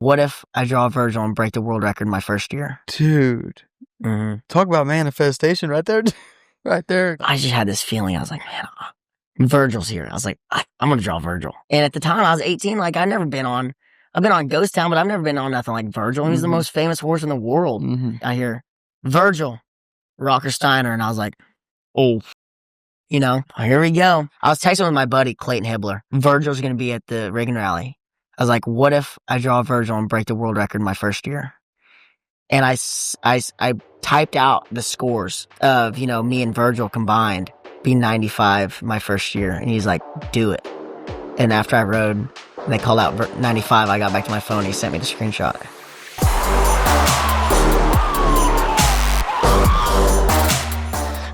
what if I draw Virgil and break the world record my first year? Dude. Talk about manifestation right there. Right there. I just had this feeling. I was like, man, Virgil's here. I was like, I'm going to draw Virgil. And at the time I was 18, like I've been on Ghost Town, but I've never been on nothing like Virgil. He's the most famous horse in the world. I hear Virgil, Rocker Steiner. And I was like, oh, here we go. I was texting with my buddy, Clayton Hibbler. Virgil's going to be at the Reagan rally. I was like, what if I draw Virgil and break the world record my first year? And I typed out the scores of, me and Virgil combined be 95 my first year. And he's like, do it. And after I rode, and they called out 95, I got back to my phone. He sent me the screenshot.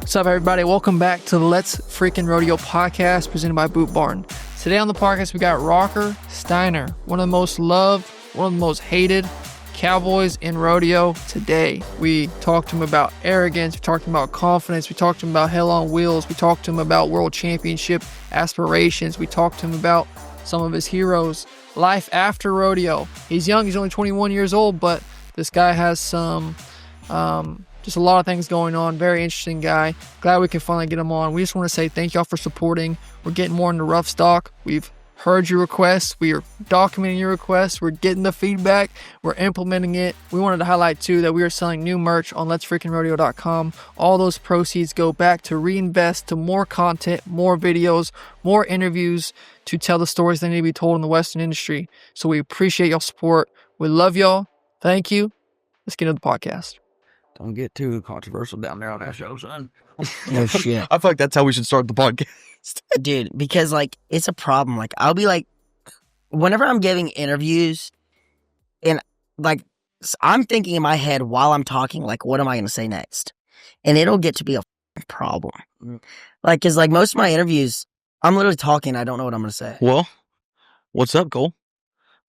What's up, everybody? Welcome back to the Let's Freakin Rodeo podcast presented by Boot Barn. Today on the podcast, we got Wrangler Steiner, one of the most loved, one of the most hated cowboys in rodeo today. We talked to him about arrogance, we talked to him about confidence, we talked to him about hell on wheels, we talked to him about world championship aspirations, we talked to him about some of his heroes, life after rodeo. He's young, he's only 21 years old, but this guy has some just a lot of things going on. Very interesting guy. Glad we can finally get him on. We just want to say thank y'all for supporting. We're getting more into rough stock. We've heard your requests. We are documenting your requests. We're getting the feedback. We're implementing it. We wanted to highlight too that we are selling new merch on letsfreakinrodeo.com. All those proceeds go back to reinvest to more content, more videos, more interviews to tell the stories that need to be told in the Western industry. So we appreciate y'all support. We love y'all. Thank you. Let's get into the podcast. Don't get too controversial down there on that show, son. No shit. I feel like that's how we should start the podcast. Dude, because it's a problem. I'll be whenever I'm giving interviews and I'm thinking in my head while I'm talking, what am I going to say next? And it'll get to be a problem. Because most of my interviews, I'm literally talking. I don't know what I'm going to say. Well, what's up, Cole?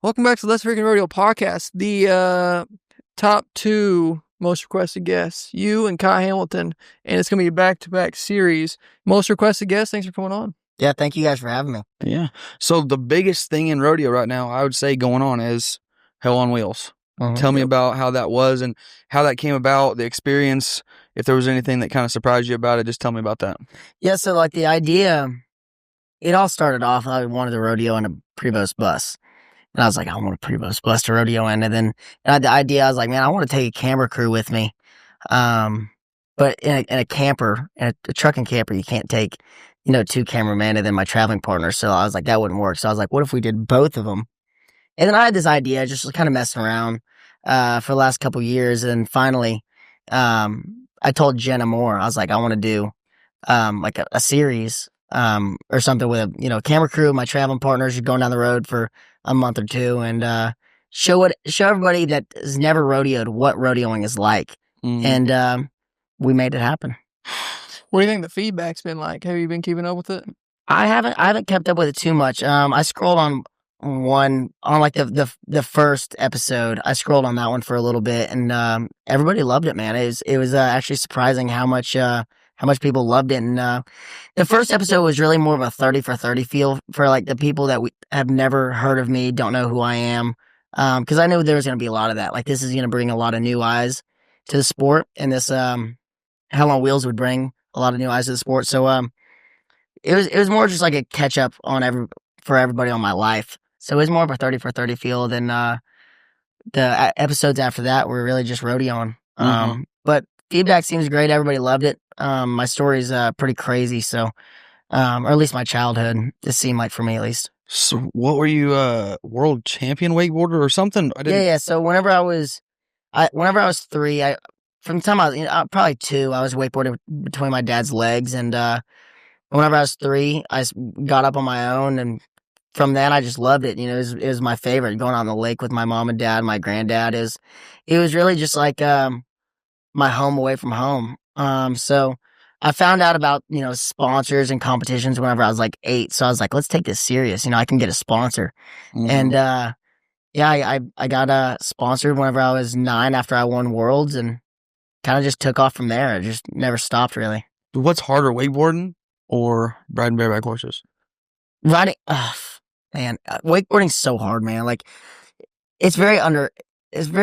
Welcome back to Let's Freakin Rodeo podcast. The top two most requested guests, you and Kai Hamilton, and it's going to be a back-to-back series. Most requested guests, thanks for coming on. Yeah, thank you guys for having me. Yeah. So the biggest thing in rodeo right now, I would say going on is Hell on Wheels. Tell me about how that was and how that came about, the experience. If there was anything that kind of surprised you about it, just tell me about that. Yeah, so the idea, it all started off, I wanted to rodeo in a Prevost bus. And I was like, I want a Prevost bus to rodeo in. And then the idea, I was like, man, I want to take a camera crew with me. But in a camper, in a trucking camper, you can't take, two cameramen and then my traveling partner. So I was like, that wouldn't work. So I was like, what if we did both of them? And then I had this idea, just kind of messing around for the last couple of years. And finally, I told Jenna Moore, I was like, I want to do a series or something with a camera crew, my traveling partners, going down the road for a month or two and show everybody that has never rodeoed what rodeoing is like. And we made it happen. What do you think the feedback's been like? Have you been keeping up with it? I haven't kept up with it too much. I scrolled on the first episode. I scrolled on that one for a little bit and everybody loved it, man. It was actually surprising how much people loved it. And the first episode was really more of a 30 for 30 feel for the people that have never heard of me, don't know who I am. Because I knew there was going to be a lot of that. This is going to bring a lot of new eyes to the sport. And this Hell on Wheels would bring a lot of new eyes to the sport. So it was more just a catch up for everybody on my life. So it was more of a 30 for 30 feel than the episodes after that were really just rodeoing. But feedback seems great. Everybody loved it. My story's pretty crazy, so or at least my childhood, it seemed like for me at least. So what were you, world champion wakeboarder or something? Yeah. So whenever I was 3, from the time I was probably 2, I was wakeboarding between my dad's legs, and whenever I was 3, I got up on my own, and from then I just loved it. It was my favorite, going on the lake with my mom and dad, my granddad. It was really just my home away from home. So I found out about, sponsors and competitions whenever I was 8. So I was like, let's take this serious. I can get a sponsor. And, I got sponsored whenever I was 9 after I won Worlds and kind of just took off from there. It just never stopped really. What's harder, wakeboarding or riding bareback horses? Riding, man, wakeboarding's so hard, man. it's very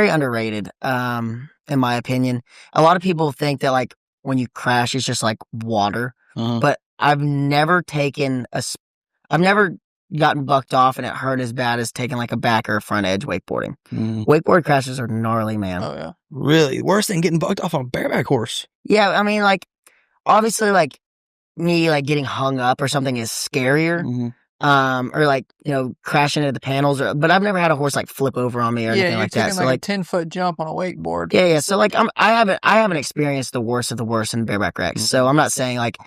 underrated, in my opinion. A lot of people think that like when you crash, it's just like water, but I've never gotten bucked off and it hurt as bad as taking like a back or a front edge wakeboarding. Wakeboard crashes are gnarly, man. Oh yeah, really worse than getting bucked off on a bareback horse. Yeah, I mean, like obviously, like me like getting hung up or something is scarier. Or like, crashing into the panels, but I've never had a horse like flip over on me or anything like that. So like a 10-foot jump on a wakeboard. Yeah. So like I haven't experienced the worst of the worst in bareback wrecks. So I'm not saying like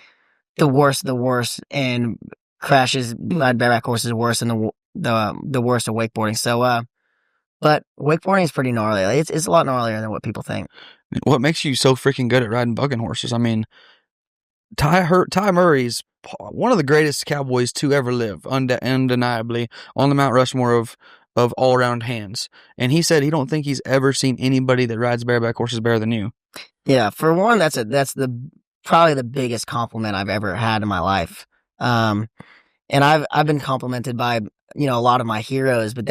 the worst of the worst and crashes by bareback horses are worse than the worst of wakeboarding. So but wakeboarding is pretty gnarly. Like, it's a lot gnarlier than what people think. What makes you so freaking good at riding bucking horses? I mean, Ty Murray's one of the greatest cowboys to ever live, undeniably, on the Mount Rushmore of all-around hands. And he said he don't think he's ever seen anybody that rides bareback horses better than you. Yeah, for one, that's probably the biggest compliment I've ever had in my life. And I've been complimented by, a lot of my heroes, but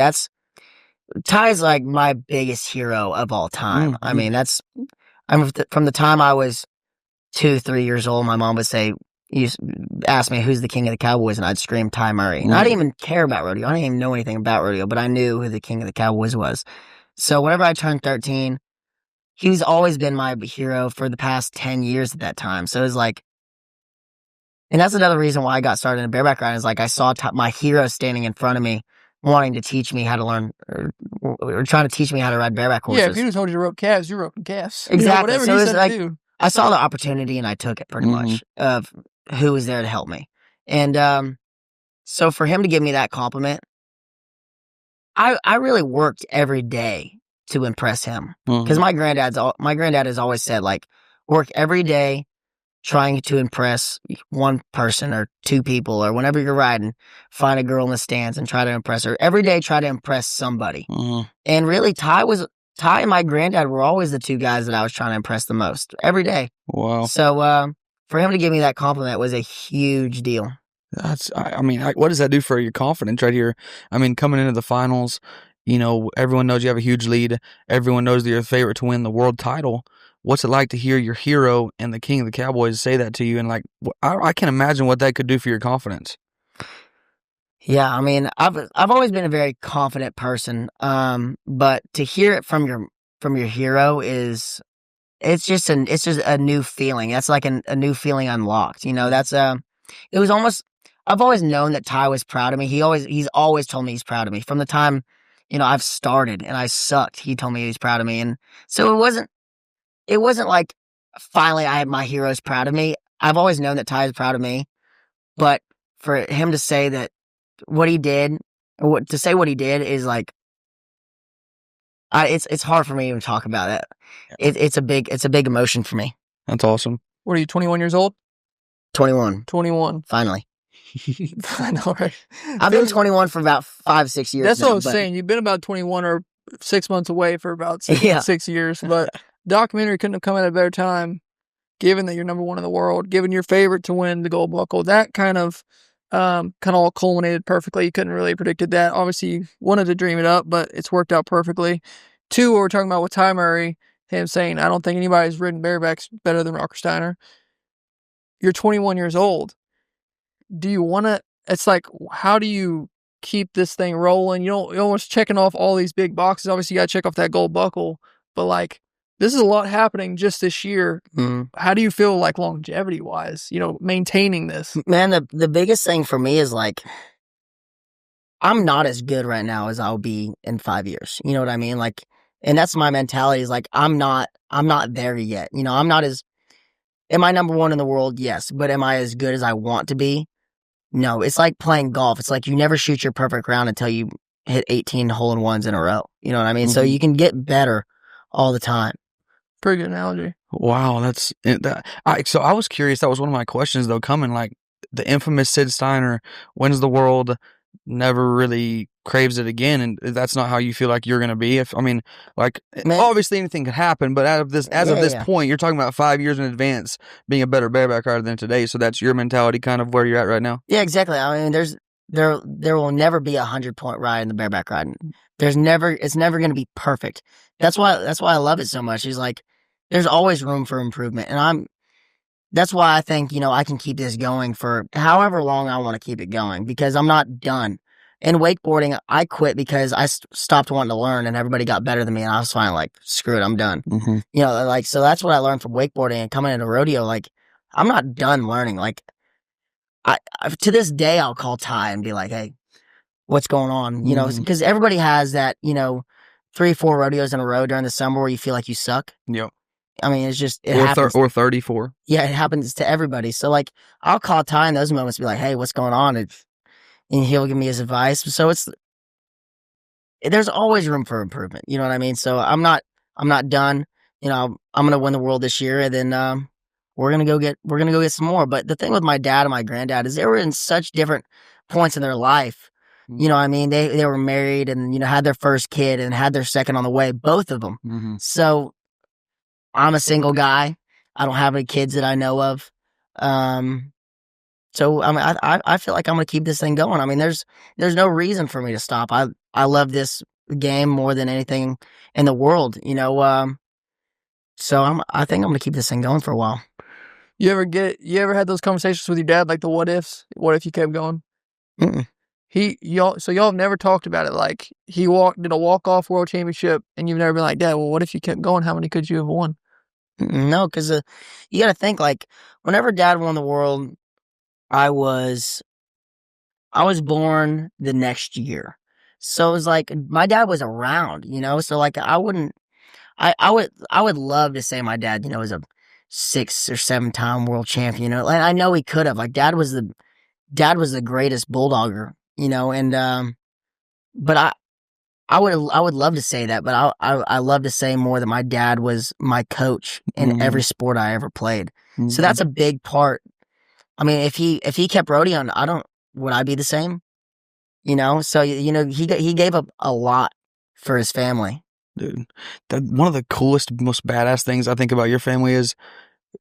Ty's like my biggest hero of all time. I mean, from the time I was 2-3 years old, my mom would say, you asked me who's the king of the cowboys, and I'd scream Ty Murray. And I didn't even care about rodeo. I didn't even know anything about rodeo, but I knew who the king of the cowboys was. So whenever I turned 13, he's always been my hero for the past 10 years at that time. So it was like, and that's another reason why I got started in bareback riding, is like I saw my hero standing in front of me, wanting to teach me how to learn, or trying to teach me how to ride bareback horses. Yeah, if you just told you to rope calves, you're roping calves. Exactly. Whatever so he it was said like, to do. I saw the opportunity and I took it pretty much, of who was there to help me. And so for him to give me that compliment, I really worked every day to impress him. Because my granddad has always said, like, work every day trying to impress one person or two people, or whenever you're riding, find a girl in the stands and try to impress her. Every day, try to impress somebody. And really, Ty and my granddad were always the two guys that I was trying to impress the most every day. Wow. So for him to give me that compliment was a huge deal. What does that do for your confidence right here? I mean, coming into the finals, everyone knows you have a huge lead. Everyone knows that you're the favorite to win the world title. What's it like to hear your hero and the king of the cowboys say that to you? And like, I can't imagine what that could do for your confidence. Yeah, I mean, I've always been a very confident person, but to hear it from your hero it's just a new feeling. That's like a new feeling unlocked. It was almost, I've always known that Ty was proud of me. He's always told me he's proud of me from the time, I've started and I sucked. He told me he was proud of me, and so it wasn't like finally I had my heroes proud of me. I've always known that Ty is proud of me, but for him to say that what he did is like, it's hard for me to even talk about it. It's a big emotion for me. That's awesome. What are you, 21 years old? 21. 21. Finally. I know, right? I've been 21 for about 5-6 years. That's what I was saying. You've been about 21 or 6 months away for about 6 years, but documentary couldn't have come at a better time, given that you're number one in the world, given your favorite to win the gold buckle. That kind of all culminated perfectly. You couldn't really have predicted that. Obviously, you wanted to dream it up, but it's worked out perfectly. 2, what we're talking about with Ty Murray, him saying, I don't think anybody's ridden barebacks better than Wrangler Steiner. You're 21 years old. Do you want to, it's like, how do you keep this thing rolling? You're almost checking off all these big boxes. Obviously, you got to check off that gold buckle, but like, this is a lot happening just this year. How do you feel like longevity wise, maintaining this? Man, the biggest thing for me is like, I'm not as good right now as I'll be in 5 years. You know what I mean? Like, and that's my mentality, is like, I'm not there yet. I'm not as, am I number one in the world? Yes. But am I as good as I want to be? No. It's like playing golf. It's like you never shoot your perfect round until you hit 18 hole-in-ones in a row. You know what I mean? So you can get better all the time. Pretty good analogy. Wow, so I was curious. That was one of my questions, though. Coming like the infamous Sid Steiner wins the world, never really craves it again, and that's not how you feel like you're gonna be. Obviously anything could happen, but of this point, you're talking about 5 years in advance being a better bareback rider than today. So that's your mentality, kind of where you're at right now. Yeah, exactly. I mean, there will never be 100-point ride in the bareback riding. It's never going to be perfect. That's why I love it so much. He's like, there's always room for improvement. And that's why I think, I can keep this going for however long I want to keep it going, because I'm not done. In wakeboarding, I quit because I stopped wanting to learn, and everybody got better than me, and I was finally like, screw it, I'm done. Mm-hmm. So that's what I learned from wakeboarding and coming into rodeo. Like, I'm not done learning. Like, I to this day, I'll call Ty and be like, hey, what's going on? Because everybody has that, 3-4 rodeos in a row during the summer where you feel like you suck. Yep. I mean, it's just, it happens. Or 34. Yeah, it happens to everybody. So, like, I'll call Ty in those moments and be like, hey, what's going on? And he'll give me his advice. So there's always room for improvement. You know what I mean? So I'm not done. I'm going to win the world this year, and then, we're going to go get some more. But the thing with my dad and my granddad is they were in such different points in their life. You know what I mean? They were married and, had their first kid and had their second on the way, both of them. Mm-hmm. So I'm a single guy. I don't have any kids that I know of. So I mean, I feel like I'm going to keep this thing going. I mean, there's no reason for me to stop. I love this game more than anything in the world, so I think I'm going to keep this thing going for a while. You ever had those conversations with your dad, like the what ifs? What if you kept going? Mm-mm. Y'all have never talked about it. Like, he did a walk-off world championship, and you've never been like, Dad, well, what if you kept going? How many could you have won? No, because you got to think, like, whenever Dad won the world, I was born the next year. So it was like, my dad was around, so like, I would love to say my dad, was a 6 or 7-time world champion, like, I know he could have, like, dad was the greatest bulldogger, and, but I would love to say that, but I love to say more that my dad was my coach in every sport I ever played. Mm-hmm. So that's a big part. I mean, if he kept rodeoing, would I be the same? So, he gave up a lot for his family. Dude, one of the coolest, most badass things I think about your family is,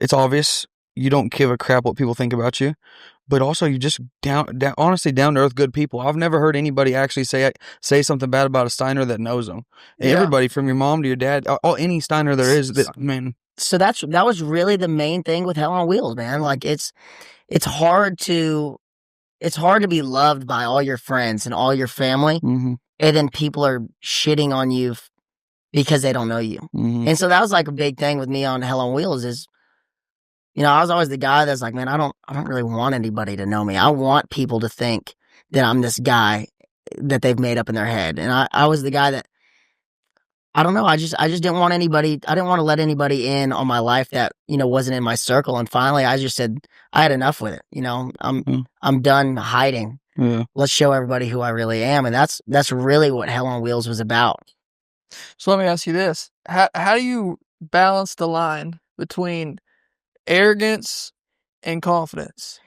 it's obvious you don't give a crap what people think about you, but also you just honestly down to earth good people. I've never heard anybody actually say something bad about a Steiner that knows them. Yeah. Everybody from your mom to your dad, any Steiner there is, man. So that was really the main thing with Hell on Wheels, man. Like, it's hard to be loved by all your friends and all your family, and then people are shitting on you because they don't know you. Mm-hmm. And so that was like a big thing with me on Hell on Wheels is, I was always the guy that's like, man, I don't really want anybody to know me. I want people to think that I'm this guy that they've made up in their head. And I was the guy that, I don't know, I just didn't want anybody, I didn't want to let anybody in on my life that, wasn't in my circle. And finally I just said, I had enough with it. I'm done hiding. Yeah. Let's show everybody who I really am. And that's really what Hell on Wheels was about. So let me ask you this. How do you balance the line between arrogance and confidence?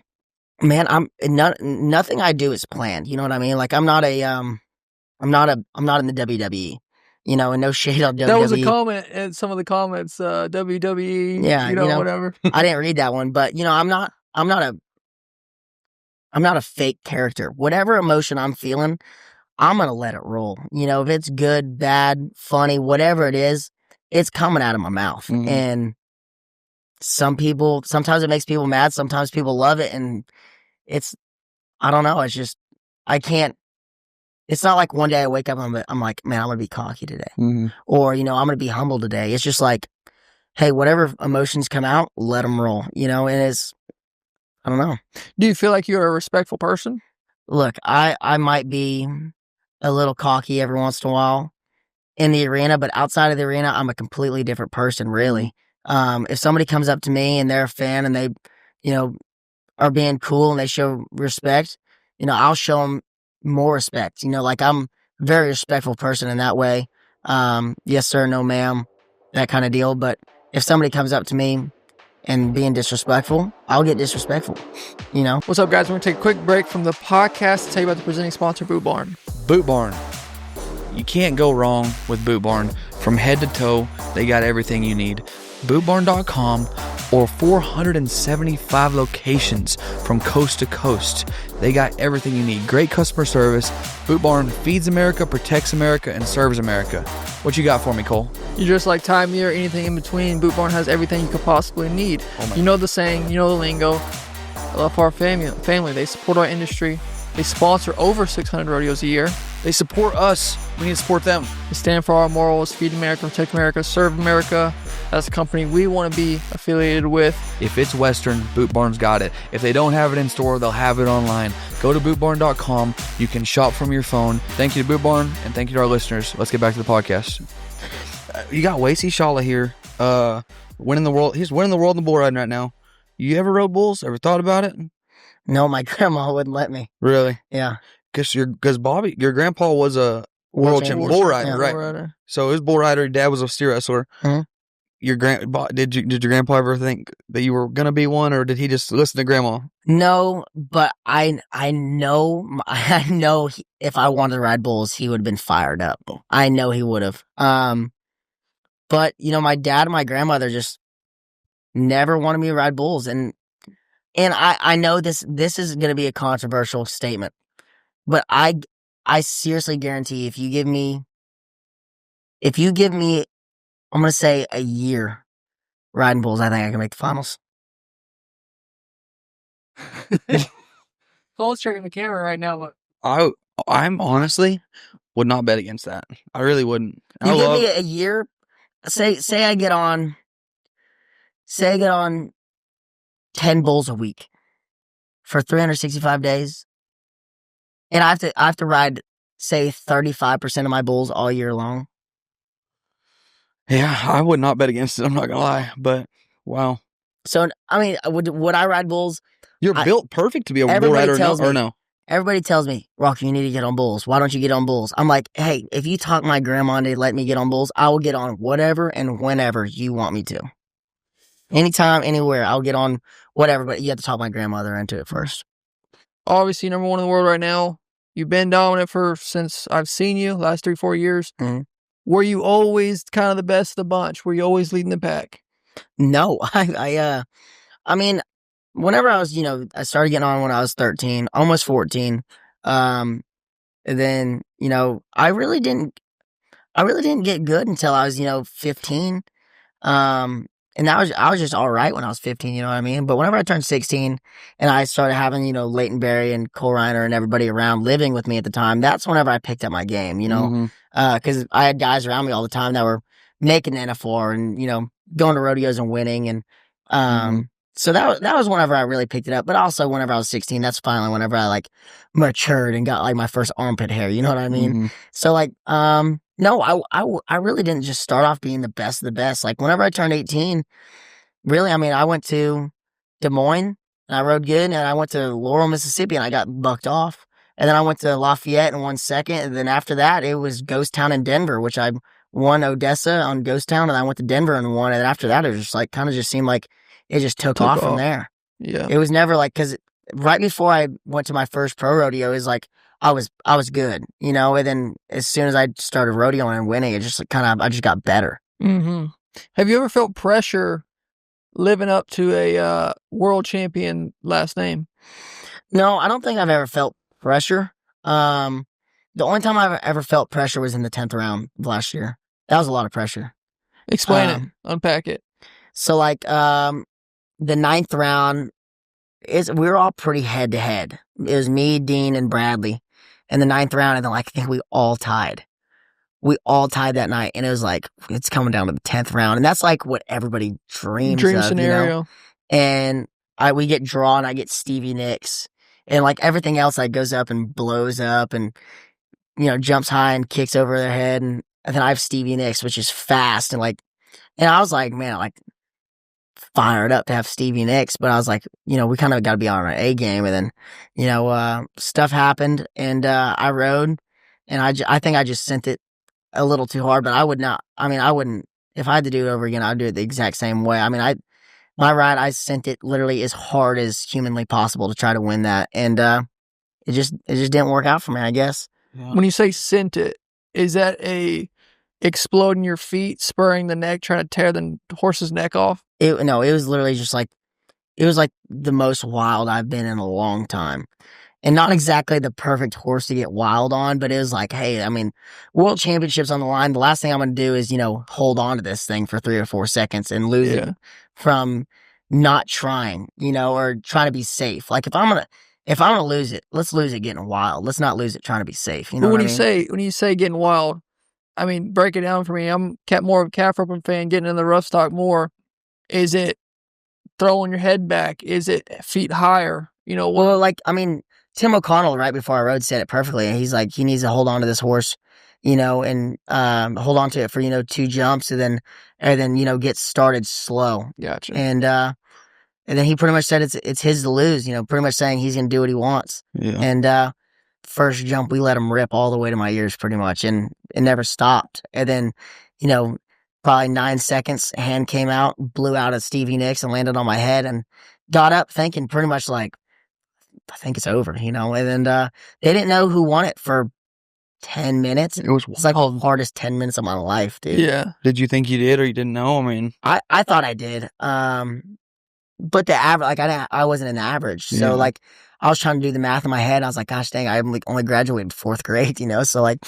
Man, nothing I do is planned. You know what I mean? Like, I'm not in the WWE. And no shade on WWE. That was a comment in some of the comments, WWE, yeah, whatever. I didn't read that one, but I'm not a fake character. Whatever emotion I'm feeling, I'm going to let it roll. If it's good, bad, funny, whatever it is, it's coming out of my mouth. Mm-hmm. And sometimes it makes people mad. Sometimes people love it. And I don't know. It's just, I can't, it's not like one day I wake up and I'm like, man, I'm going to be cocky today. Mm-hmm. Or, I'm going to be humble today. It's just like, hey, whatever emotions come out, let them roll, and it's, I don't know. Do you feel like you're a respectful person? Look, I might be a little cocky every once in a while in the arena, but outside of the arena, I'm a completely different person, really. If somebody comes up to me and they're a fan and they, are being cool and they show respect, I'll show them more respect. Like, I'm a very respectful person in that way. Yes, sir, no, ma'am, that kind of deal. But if somebody comes up to me and being disrespectful, I'll get disrespectful, What's up, guys? We're going to take a quick break from the podcast to tell you about the presenting sponsor, Boot Barn. Boot Barn. You can't go wrong with Boot Barn. From head to toe, they got everything you need. BootBarn.com. or 475 locations from coast to coast. They got everything you need. Great customer service. Boot Barn feeds America, protects America, and serves America. What you got for me, Cole? You just like time year, anything in between. Boot Barn has everything you could possibly need. You know the saying, you know the lingo. I love our family. They support our industry. They sponsor over 600 rodeos a year. They support us. We need to support them. They stand for our morals, feed America, protect America, serve America. That's a company we want to be affiliated with. If it's Western, Boot Barn's got it. If they don't have it in store, they'll have it online. Go to bootbarn.com. You can shop from your phone. Thank you to Boot Barn, and thank you to our listeners. Let's get back to the podcast. You got Wasey Shala here, winning the world. He's winning the world in the bull riding right now. You ever rode bulls? Ever thought about it? No, my grandma wouldn't let me. Really? Yeah. Because Bobby, your grandpa was a world champion bull rider, right? Bull rider. So he was bull rider. Your dad was a steer wrestler. Mm-hmm. Did your grandpa ever think that you were gonna be one, or did he just listen to grandma? No, but I know if I wanted to ride bulls, he would have been fired up. I know he would have. But my dad and my grandmother just never wanted me to ride bulls, and I know this is gonna be a controversial statement, but I seriously guarantee if you give me, I'm going to say a year riding bulls, I think I can make the finals. Cole's checking the camera right now. But I'm honestly would not bet against that. I really wouldn't. You give me a year, say I get on 10 bulls a week for 365 days, and I have to ride, say, 35% of my bulls all year long. Yeah, I would not bet against it. I'm not gonna lie, but wow. So I mean, would I ride bulls? You're built perfect to be a bull rider, or no? Everybody tells me, Rocky, you need to get on bulls. Why don't you get on bulls? I'm like, hey, if you talk my grandma into let me get on bulls, I will get on whatever and whenever you want me to. Anytime, anywhere, I'll get on whatever. But you have to talk my grandmother into it first. Obviously, number one in the world right now. You've been dominant since I've seen you, last 3-4 years. Mm-hmm. Were you always kind of the best of the bunch? Were you always leading the pack? No, I mean, whenever I was, I started getting on when I was 13, almost 14. And then, I really didn't get good until I was, 15. And I was just all right when I was 15, you know what I mean? But whenever I turned 16 and I started having, Leighton Berry and Cole Reiner and everybody around living with me at the time, that's whenever I picked up my game, Mm-hmm. Because I had guys around me all the time that were making NFR and, going to rodeos and winning. And so that was whenever I really picked it up. But also whenever I was 16, that's finally whenever I matured and got my first armpit hair, you know what I mean? Mm-hmm. So no, I really didn't just start off being the best of the best. Whenever I turned 18, really, I mean, I went to Des Moines and I rode good, and I went to Laurel, Mississippi, and I got bucked off. And then I went to Lafayette and won second. And then after that, it was Ghost Town and Denver, which I won Odessa on Ghost Town, and I went to Denver and won. And after that, it was just kind of just seemed like it just took off from there. Yeah. It was never because right before I went to my first pro rodeo, it was I was good, and then as soon as I started rodeoing and winning, it just I just got better. Mm-hmm. Have you ever felt pressure living up to a world champion last name? No, I don't think I've ever felt pressure. The only time I've ever felt pressure was in the 10th round of last year. That was a lot of pressure. Explain it. Unpack it. So the 9th round we were all pretty head to head. It was me, Dean, and Bradley in the 9th round, and then I think we all tied. We all tied that night, and it was it's coming down to the 10th round, and that's what everybody dreams Dream of, scenario. And we get drawn. I get Stevie Nicks, and everything else goes up and blows up, and jumps high and kicks over their head, and then I have Stevie Nicks, which is fast, and I was man, fired up to have Stevie Nicks, but I was we kind of got to be on our A game, and then stuff happened, and I rode, and I think I just sent it a little too hard, but I wouldn't, if I had to do it over again, I'd do it the exact same way. I mean, my ride, I sent it literally as hard as humanly possible to try to win that, and it just didn't work out for me, I guess. Yeah. When you say sent it, is that a exploding your feet, spurring the neck, trying to tear the horse's neck off? It was literally just like, it was like the most wild I've been in a long time. And not exactly the perfect horse to get wild on, but it was like, hey, I mean, world championships on the line. The last thing I'm going to do is, hold on to this thing for 3 or 4 seconds and lose it from not trying, or trying to be safe. Like if I'm going to lose it, let's lose it getting wild. Let's not lose it trying to be safe. You know what I mean? When you say getting wild, I mean, break it down for me. I'm more of a calf roping fan, getting in the rough stock more. Is it throwing your head back? Is it feet higher? Well, like, I mean, Tim O'Connell, right before I rode, said it perfectly. He's like, he needs to hold on to this horse, and hold on to it for, 2 jumps and then, get started slow. Gotcha. And then he pretty much said it's his to lose, pretty much saying he's going to do what he wants. Yeah. And first jump, we let him rip all the way to my ears pretty much, and it never stopped. And then, probably 9 seconds, a hand came out, blew out at Stevie Nicks and landed on my head, and got up thinking pretty much like, I think it's over, and then they didn't know who won it for 10 minutes. It's like the hardest 10 minutes of my life, dude. Yeah. Did you think you did, or you didn't know? I mean, I thought I did. But the average, like I wasn't an average. So like I was trying to do the math in my head. And I was like, gosh dang, I only graduated 4th grade, So like,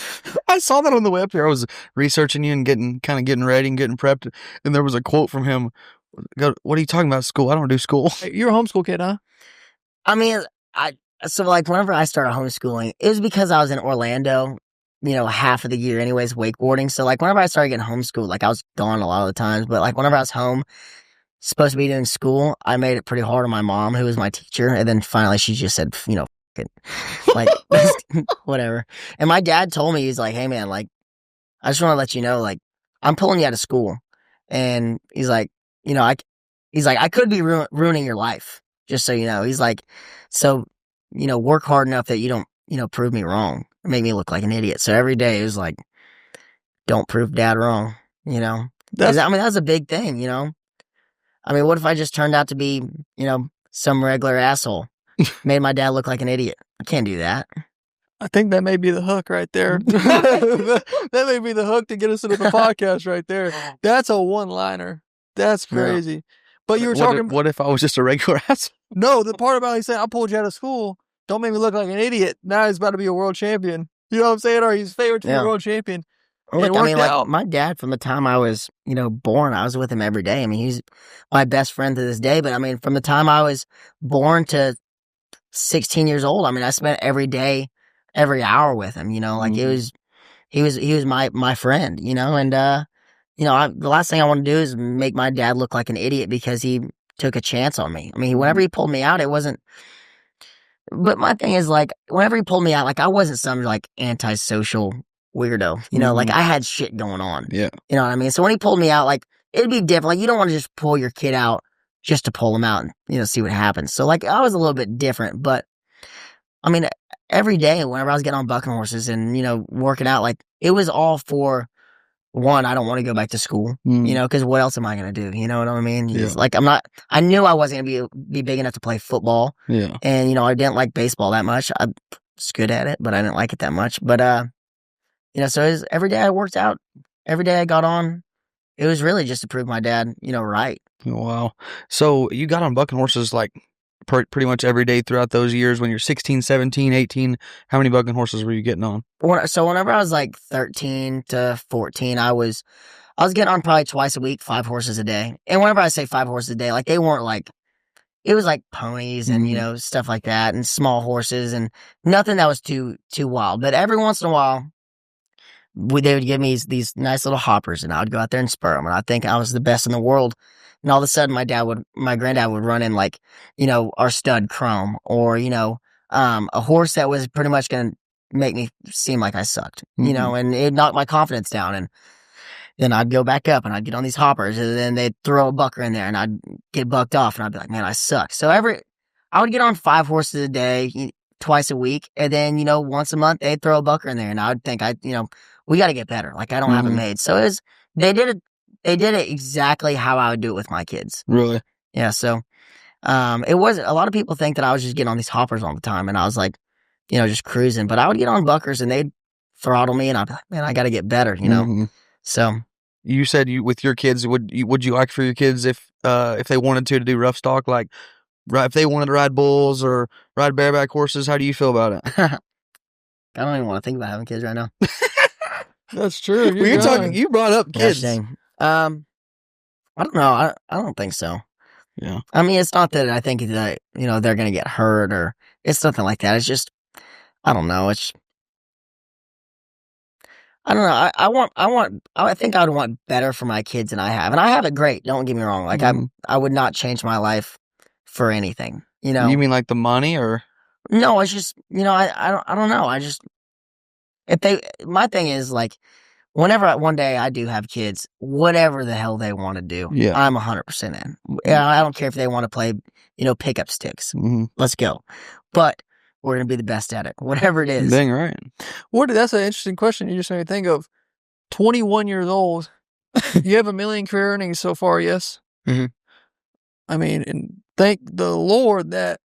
I saw that on the web here. I was researching you and getting ready and getting prepped. And there was a quote from him. What are you talking about? School? I don't do school. You're a homeschool kid, huh? I mean, so like whenever I started homeschooling, it was because I was in Orlando, half of the year anyways, wakeboarding. So like whenever I started getting homeschooled, like I was gone a lot of the times, but like whenever I was home, supposed to be doing school, I made it pretty hard on my mom, who was my teacher. And then finally she just said, F it. Like, whatever. And my dad told me, he's like, hey man, like, I just want to let you know, like, I'm pulling you out of school. And he's like, I could be ruining your life, just so you know. He's like, so, work hard enough that you don't, prove me wrong, make me look like an idiot. So every day it was like, don't prove dad wrong, that's a big thing, I mean, what if I just turned out to be, some regular asshole, made my dad look like an idiot? I can't do that. I think that may be the hook right there. That may be the hook to get us into the podcast right there. That's a one-liner. That's crazy. Yeah. But you were talking. What if I was just a regular asshole? No, the part about he said, I pulled you out of school. Don't make me look like an idiot. Now he's about to be a world champion. You know what I'm saying? Or he's favored to be a world champion. Look, I mean, like, my dad, from the time I was, born, I was with him every day. I mean, he's my best friend to this day. But I mean, from the time I was born to 16 years old, I mean, I spent every day, every hour with him. Like he was my friend. And the last thing I want to do is make my dad look like an idiot because he took a chance on me. I mean, whenever he pulled me out, it wasn't. But my thing is, like, whenever he pulled me out, like, I wasn't some like antisocial weirdo, like I had shit going on. Yeah. You know what I mean? So when he pulled me out, like, it'd be different. Like, you don't want to just pull your kid out just to pull him out and, see what happens. So like, I was a little bit different, but I mean, every day whenever I was getting on bucking horses and, working out, like, it was all for one, I don't want to go back to school, because what else am I going to do? You know what I mean? Yeah. Like, I knew I wasn't going to be big enough to play football. Yeah. And, I didn't like baseball that much. I was good at it, but I didn't like it that much. But, so it was, every day I worked out, every day I got on, it was really just to prove my dad, right. Wow. So you got on bucking horses like pretty much every day throughout those years when you're 16, 17, 18. How many bucking horses were you getting on? So whenever I was like 13 to 14, I was getting on probably twice a week, 5 horses a day. And whenever I say 5 horses a day, like, they weren't like, it was like ponies and, stuff like that, and small horses, and nothing that was too wild. But every once in a while, they would give me these nice little hoppers, and I would go out there and spur them, and I think I was the best in the world. And all of a sudden, my granddad would run in, like, our stud Chrome, or, a horse that was pretty much going to make me seem like I sucked, and it knocked my confidence down. And then I'd go back up and I'd get on these hoppers, and then they'd throw a bucker in there and I'd get bucked off, and I'd be like, man, I suck. So I would get on 5 horses a day, twice a week. And then, once a month they'd throw a bucker in there, and I would think we got to get better. Like, I don't have it made. So they did it exactly how I would do it with my kids. Really? Yeah. So, it wasn't, a lot of people think that I was just getting on these hoppers all the time, and I was like, just cruising, but I would get on buckers and they'd throttle me, and I'd be like, man, I got to get better, So You said with your kids, would you like for your kids if they wanted to do rough stock, like if they wanted to ride bulls or ride bareback horses? How do you feel about it? I don't even want to think about having kids right now. That's true. You're talking. You brought up kids. I don't know. I don't think so. Yeah. I mean, it's not that I think that they're gonna get hurt or it's nothing like that. It's just I don't know. I don't know. I think I would want better for my kids than I have, and I have it great. Don't get me wrong. Like I would not change my life for anything. You mean like the money or? No, it's just I don't know. I just my thing is like whenever one day I do have kids, whatever the hell they want to do, I'm 100% in. I don't care if they want to play pickup sticks. Mm-hmm. Let's go. But we're gonna be the best at it, whatever it is. Dang right. That's an interesting question. You just made me think of 21 years old. You have $1 million career earnings so far, yes? Mm-hmm. I mean, and thank the Lord that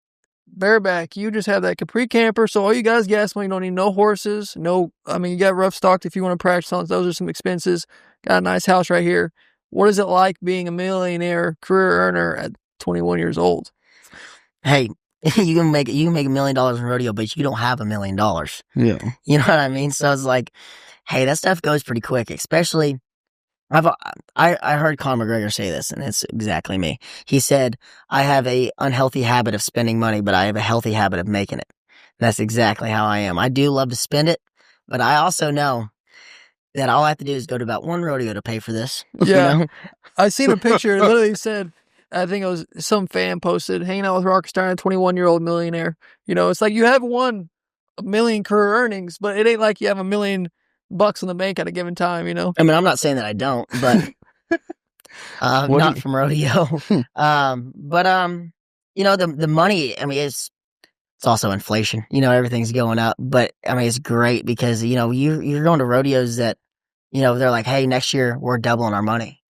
bareback, you just have that Capri camper. So all you guys gas money, you don't need no horses. You got rough stocked if you want to practice on. Those are some expenses. Got a nice house right here. What is it like being a millionaire career earner at 21 years old? Hey, you can make $1 million in rodeo, but you don't have $1 million. Yeah. You know what I mean? So it's like, hey, that stuff goes pretty quick, especially I heard Conor McGregor say this, and it's exactly me. He said, I have a unhealthy habit of spending money, but I have a healthy habit of making it. And that's exactly how I am. I do love to spend it, but I also know that all I have to do is go to about one rodeo to pay for this. Yeah. I seen a picture. It literally said, I think it was some fan posted, hanging out with Rocker Steiner, 21-year-old millionaire. It's like you have won $1 million career earnings, but it ain't like you have $1 million in the bank at a given time, I mean, I'm not saying that I don't, but not from rodeo. The money, I mean, it's also inflation. Everything's going up, but I mean, it's great because, you're going to rodeos that, they're like, hey, next year we're doubling our money.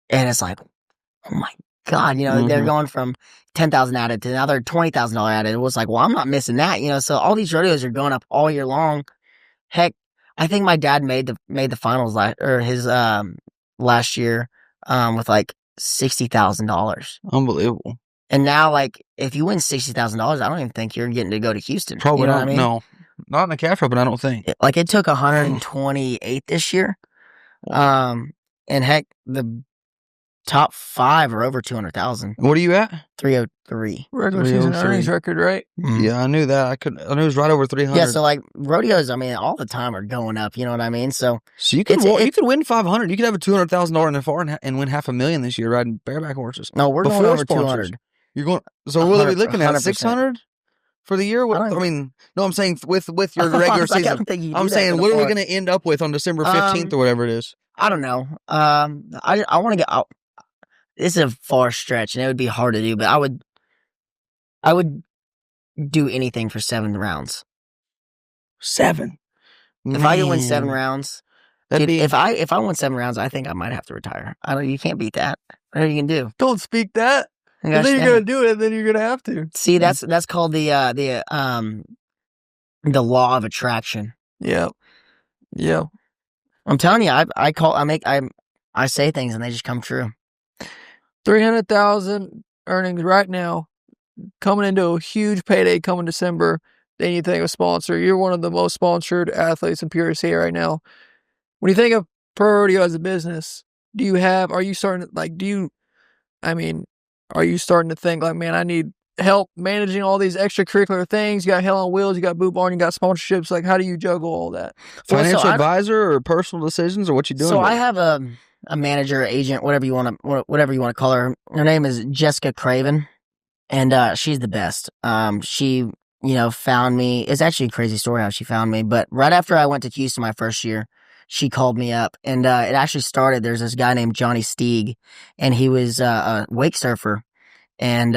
And it's like, oh my God, they're going from 10,000 added to now they're $20,000 added. It was like, well, I'm not missing that, so all these rodeos are going up all year long. Heck, I think my dad made the finals last year, with like $60,000. Unbelievable. And now, like, if you win $60,000, I don't even think you're getting to go to Houston. Probably you know not. What I mean? No, not in the calf rope, but I don't think. It took 128 this year. And heck, the top 5 are over 200,000. What are you at? 303. Regular season earnings record, right? Mm-hmm. Yeah, I knew that. I knew it was right over 300. Yeah, so like rodeos, I mean, all the time are going up. You know what I mean? So you could win 500. You could have a $200,000 NFR and win $500,000 this year riding bareback horses. No, we're going over 200. You're going. So what are we looking at? 600 for the year? I'm saying with your regular season. I'm saying what are we going to end up with on December 15th or whatever it is? I don't know. I want to get out. This is a far stretch, and it would be hard to do, but I would do anything for 7 rounds. 7. If I could win 7 rounds, if I won 7 rounds, I think I might have to retire. You can't beat that. What are you gonna do? Don't speak that. And then you're gonna do it, and then you're gonna have to. See, that's called the law of attraction. Yeah. Yeah. I'm telling you, I say things and they just come true. 300,000 earnings right now, coming into a huge payday coming December. Then you think of sponsor. You're one of the most sponsored athletes in PRCA right now. When you think of pro rodeo as a business, are you starting to think like, man, I need help managing all these extracurricular things? You got Hell on Wheels, you got Boot Barn, you got sponsorships. Like, how do you juggle all that? Financial advisor or personal decisions, or what you doing? So I have a manager, agent, whatever you want to call her. Her name is Jessica Craven, and she's the best. She found me. It's actually a crazy story how she found me. But right after I went to Houston my first year, she called me up, and it actually started. There's this guy named Johnny Steig, and he was a wake surfer, and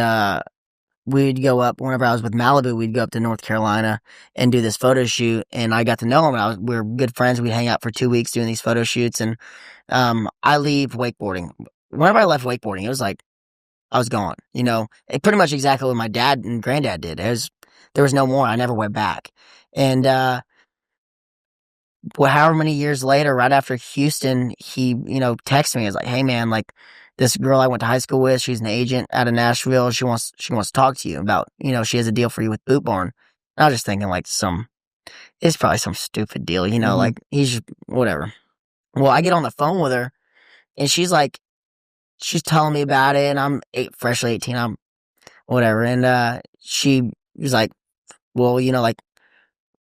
we'd go up whenever I was with Malibu. We'd go up to North Carolina and do this photo shoot, and I got to know him. We were good friends. We'd hang out for 2 weeks doing these photo shoots, and I leave wakeboarding. Whenever I left wakeboarding, it was like I was gone. Pretty much exactly what my dad and granddad did. There was no more. I never went back, and however many years later, right after Houston, he, texted me. He was like, "Hey man, like this girl I went to high school with, she's an agent out of Nashville. She wants to talk to you about, she has a deal for you with Boot Barn." And I was just thinking like it's probably some stupid deal, like he's just, whatever. Well, I get on the phone with her and she's telling me about it, and I'm freshly 18, I'm whatever. And she was like, "Well, like,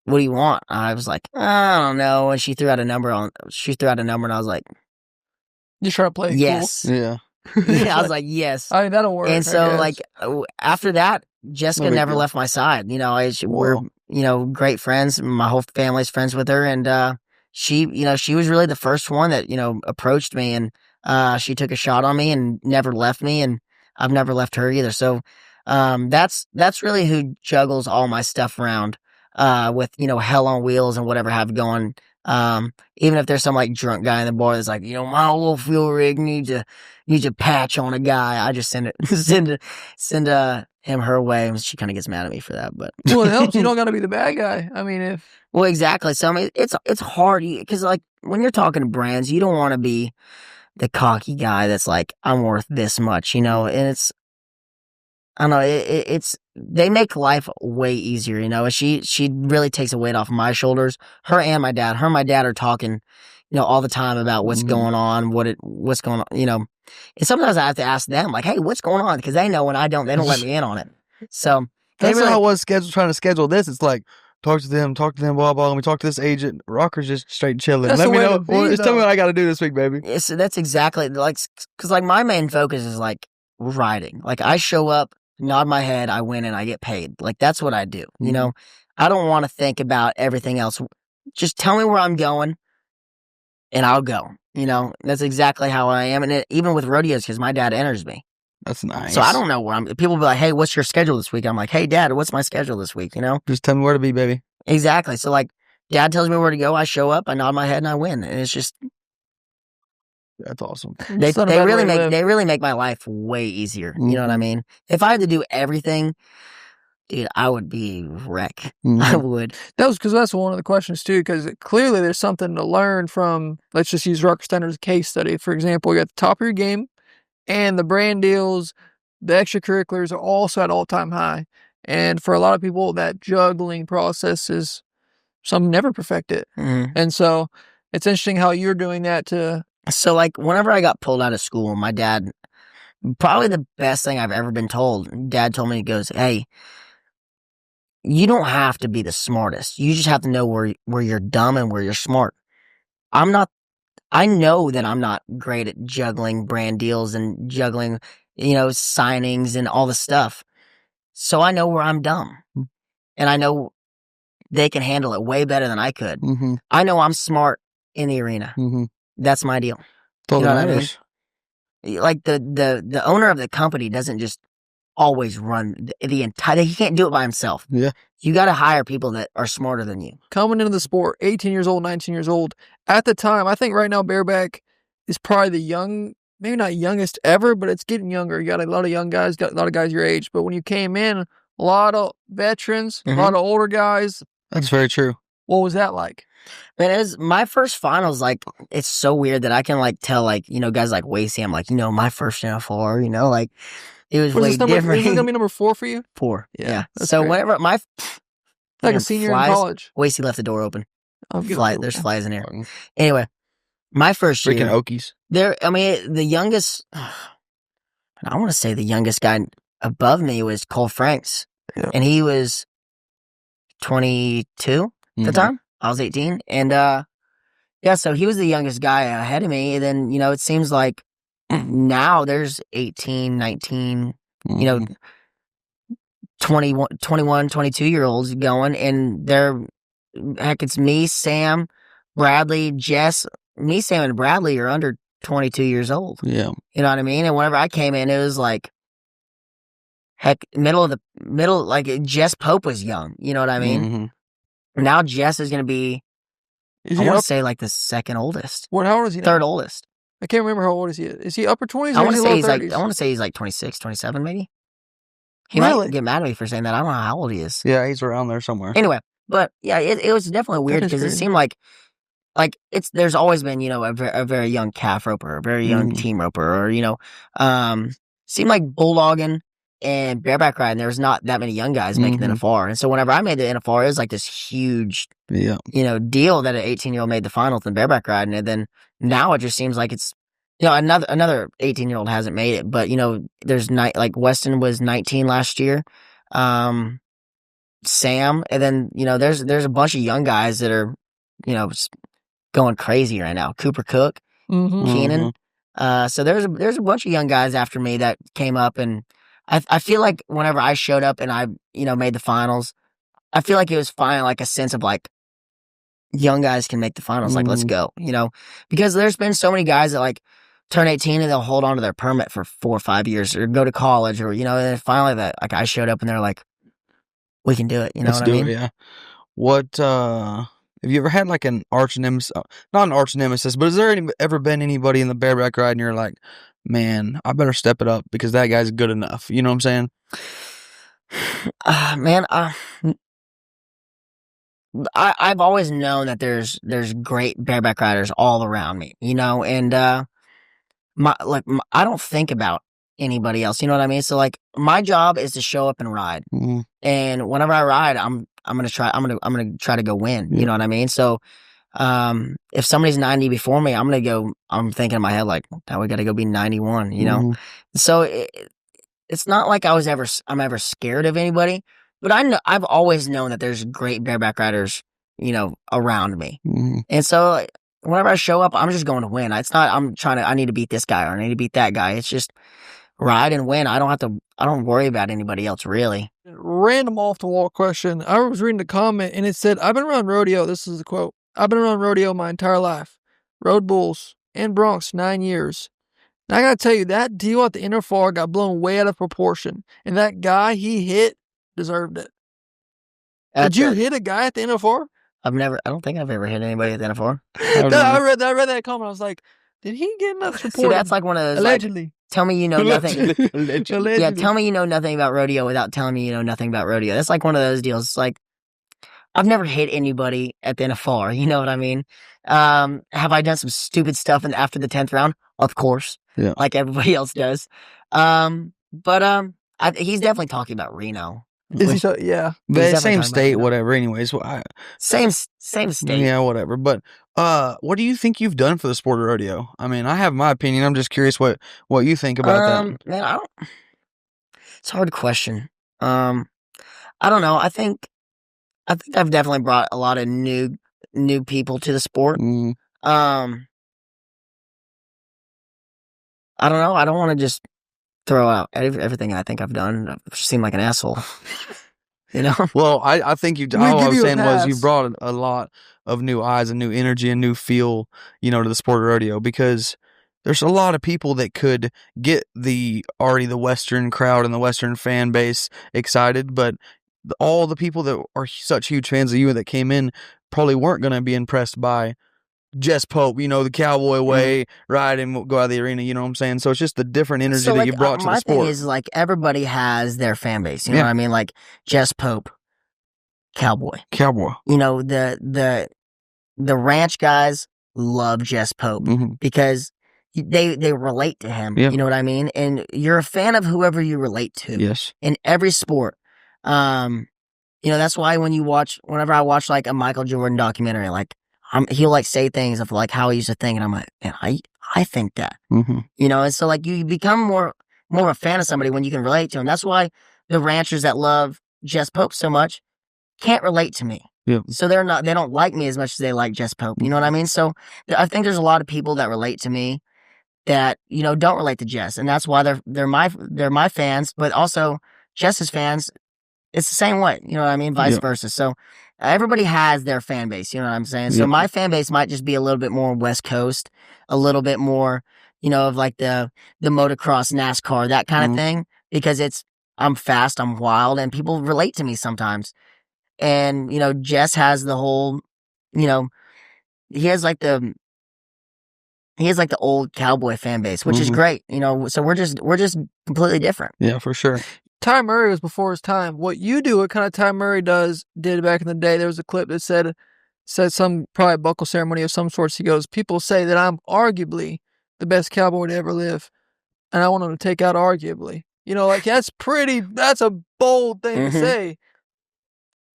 what do you want?" I was like, "I don't know." And she threw out a number, and I was like, You try to play it yes. cool. Yeah. Yeah, I was like, yes. I mean, that'll work. And so, like, after that, Jessica big never deal. left my side. We're, great friends. My whole family's friends with her. And she was really the first one that, approached me, and she took a shot on me and never left me. And I've never left her either. So that's really who juggles all my stuff around with, Hell on Wheels and whatever I have going. Even if there's some like drunk guy in the bar that's like, "My little fuel rig needs a patch on a guy," I just send him her way, and she kind of gets mad at me for that. But well, it helps. You don't got to be the bad guy. I mean, well, exactly. So I mean, it's hard because like when you're talking to brands, you don't want to be the cocky guy that's like, "I'm worth this much," and it's. I don't know. It's they make life way easier, and she really takes a weight off my shoulders. Her and my dad. Her and my dad are talking, all the time about what's going on, what's going on, And sometimes I have to ask them, like, "Hey, what's going on?" Because they know, and I don't. They don't let me in on it. So that's how I was trying to schedule this. It's like, talk to them, blah blah. Let me talk to this agent. Rocker's just straight chilling. That's Let me know. Just tell me what I got to do this week, baby. So that's exactly like, because like my main focus is like riding. Like I show up, nod my head, I win, and I get paid. Like that's what I do. I don't want to think about everything else. Just tell me where I'm going, and I'll go. That's exactly how I am. And even with rodeos, because my dad enters me. That's nice. So I don't know where I'm. People be like, "Hey, what's your schedule this week?" I'm like, "Hey, Dad, what's my schedule this week?" Just tell me where to be, baby. Exactly. So like, Dad tells me where to go. I show up, I nod my head, and I win. And it's just. That's awesome. They really make my life way easier. You know what I mean? If I had to do everything, dude, I would be a wreck. I would. That's one of the questions too, because clearly there's something to learn from. Let's just use Wrangler Steiner as a case study. For example, you're at the top of your game, and the brand deals, the extracurriculars are also at all-time high. And for a lot of people, that juggling process is some never perfect it. And so it's interesting how you're doing that to. So, like, whenever I got pulled out of school, my dad, probably the best thing I've ever been told, Dad told me, he goes, "Hey, you don't have to be the smartest. You just have to know where you're dumb and where you're smart." I know that I'm not great at juggling brand deals and juggling, signings and all the stuff. So I know where I'm dumb. And I know they can handle it way better than I could. I know I'm smart in the arena. That's my deal. You know what I mean? Like the owner of the company doesn't just always run the entire. He can't do it by himself. Yeah, you got to hire people that are smarter than you. Coming into the sport, 18 years old, 19 years old. At the time, I think right now Bareback is probably maybe not youngest ever, but it's getting younger. You got a lot of young guys, got a lot of guys your age. But when you came in, a lot of veterans, a lot of older guys. That's very true. What was that like? Man, it was my first finals. Like, it's so weird that I can like tell like guys like Wasey. I'm like, my first NF4. Like, it was way different. Is it gonna be number 4 for you? 4. Yeah. So great. Whenever like a senior in college, Wasey left the door open. There's flies in here. Anyway, my first year, freaking Okies. The youngest. I want to say the youngest guy above me was Cole Franks, and he was 22 at the time. I was 18, and so he was the youngest guy ahead of me. And then it seems like now there's 18, 19, 21, 22-year-olds going, and it's me, Sam, Bradley, Jess. Me, Sam, and Bradley are under 22 years old. Yeah. You know what I mean? And whenever I came in, it was like, middle, like Jess Pope was young. You know what I mean? Now Jess is going to be, I want to say like the second oldest. How old is he now? Third oldest. I can't remember how old is he. Is he upper 20s? I want to say he's like 26, 27 maybe. He might get mad at me for saying that. I don't know how old he is. Yeah, he's around there somewhere. Anyway, but yeah, it was definitely weird because it seemed like like there's always been, a very young calf roper, a very young team roper, or, seemed like bulldogging and bareback riding, there's not that many young guys making the NFR. And so whenever I made the NFR, it was like this huge, deal that an 18-year-old made the finals in bareback riding. And then now it just seems like it's, another 18-year-old hasn't made it, but, there's like Weston was 19 last year. Sam, and then, there's a bunch of young guys that are, going crazy right now. Cooper Cook, Keenan. So there's a bunch of young guys after me that came up, and I feel like whenever I showed up and I, made the finals, I feel like it was finally like a sense of like, young guys can make the finals. Like, let's go, because there's been so many guys that like turn 18 and they'll hold on to their permit for 4 or 5 years or go to college or, and then finally that like I showed up and they're like, we can do it. You know what I mean? Yeah. What, have you ever had like an arch nemesis, not an arch nemesis, but has there ever been anybody in the bareback ride and you're like, man, I better step it up because that guy's good enough. You know what I'm saying? Man, I've always known that there's great bareback riders all around me, and, I don't think about anybody else. You know what I mean? So like my job is to show up and ride. And whenever I ride, I'm going to try to go win. You know what I mean? So, if somebody's 90 before me, I'm thinking in my head, like, now we got to go be 91, So it's not like I'm ever scared of anybody, but I've always known that there's great bareback riders, around me. And so whenever I show up, I'm just going to win. It's not, I need to beat this guy or I need to beat that guy. It's just ride and win. I don't worry about anybody else really. Random off the wall question. I was reading the comment and it said, I've been around rodeo. This is the quote. I've been around rodeo my entire life. Rode bulls and broncs 9 years. Now I gotta tell you, that deal at the NFR got blown way out of proportion. And that guy he hit deserved it. Did you hit a guy at the NFR? I don't think I've ever hit anybody at the NFR. I read that comment. I was like, did he get enough support? See, that's like one of those, allegedly. Like, tell me you know nothing. Allegedly. Yeah, tell me you know nothing about rodeo without telling me you know nothing about rodeo. That's like one of those deals. It's like, I've never hit anybody at the NFR. You know what I mean? Have I done some stupid stuff after the 10th round? Of course. Yeah. Like everybody else does. He's definitely talking about Reno. Is he so? Yeah. But same state, whatever. Anyways. Same state. Yeah, whatever. But what do you think you've done for the sport of rodeo? I mean, I have my opinion. I'm just curious what you think about that. Man, it's a hard question. I don't know. I think I've definitely brought a lot of new people to the sport. I don't know. I don't want to just throw out everything I think I've done. I seem like an asshole. Well, I think all I was saying was you brought a lot of new eyes and new energy and new feel, to the sport of rodeo, because there's a lot of people that could get the Western crowd and the Western fan base excited, but all the people that are such huge fans of you that came in probably weren't going to be impressed by Jess Pope, the Cowboy way, ride and go out of the arena, you know what I'm saying? So it's just the different energy that you brought to the sport. My thing is, like, everybody has their fan base, you know what I mean? Like, Jess Pope, Cowboy. The ranch guys love Jess Pope because they relate to him, you know what I mean? And you're a fan of whoever you relate to. Yes. In every sport. That's why whenever I watch, like, a Michael Jordan documentary, like, he'll like say things of like how he used to think, and I'm like, man, I think that, and so like you become more of a fan of somebody when you can relate to him. That's why the ranchers that love Jess Pope so much can't relate to me. Yeah. So they don't like me as much as they like Jess Pope. You know what I mean? So I think there's a lot of people that relate to me that, don't relate to Jess, and that's why they're my fans, but also Jess's fans. It's the same way, you know what I mean? Vice versa. So everybody has their fan base, you know what I'm saying? So my fan base might just be a little bit more West Coast, a little bit more, of like the motocross, NASCAR, that kind of thing, because I'm fast, I'm wild, and people relate to me sometimes. And, Jess has the whole, he has like the old Cowboy fan base, which is great, so we're just completely different. Yeah, for sure. Ty Murray was before his time. What you do, what kind of Ty Murray did back in the day, there was a clip that said, said some probably buckle ceremony of some sorts. He goes, people say that I'm arguably the best cowboy to ever live. And I want him to take out arguably. You know, like that's a bold thing to say.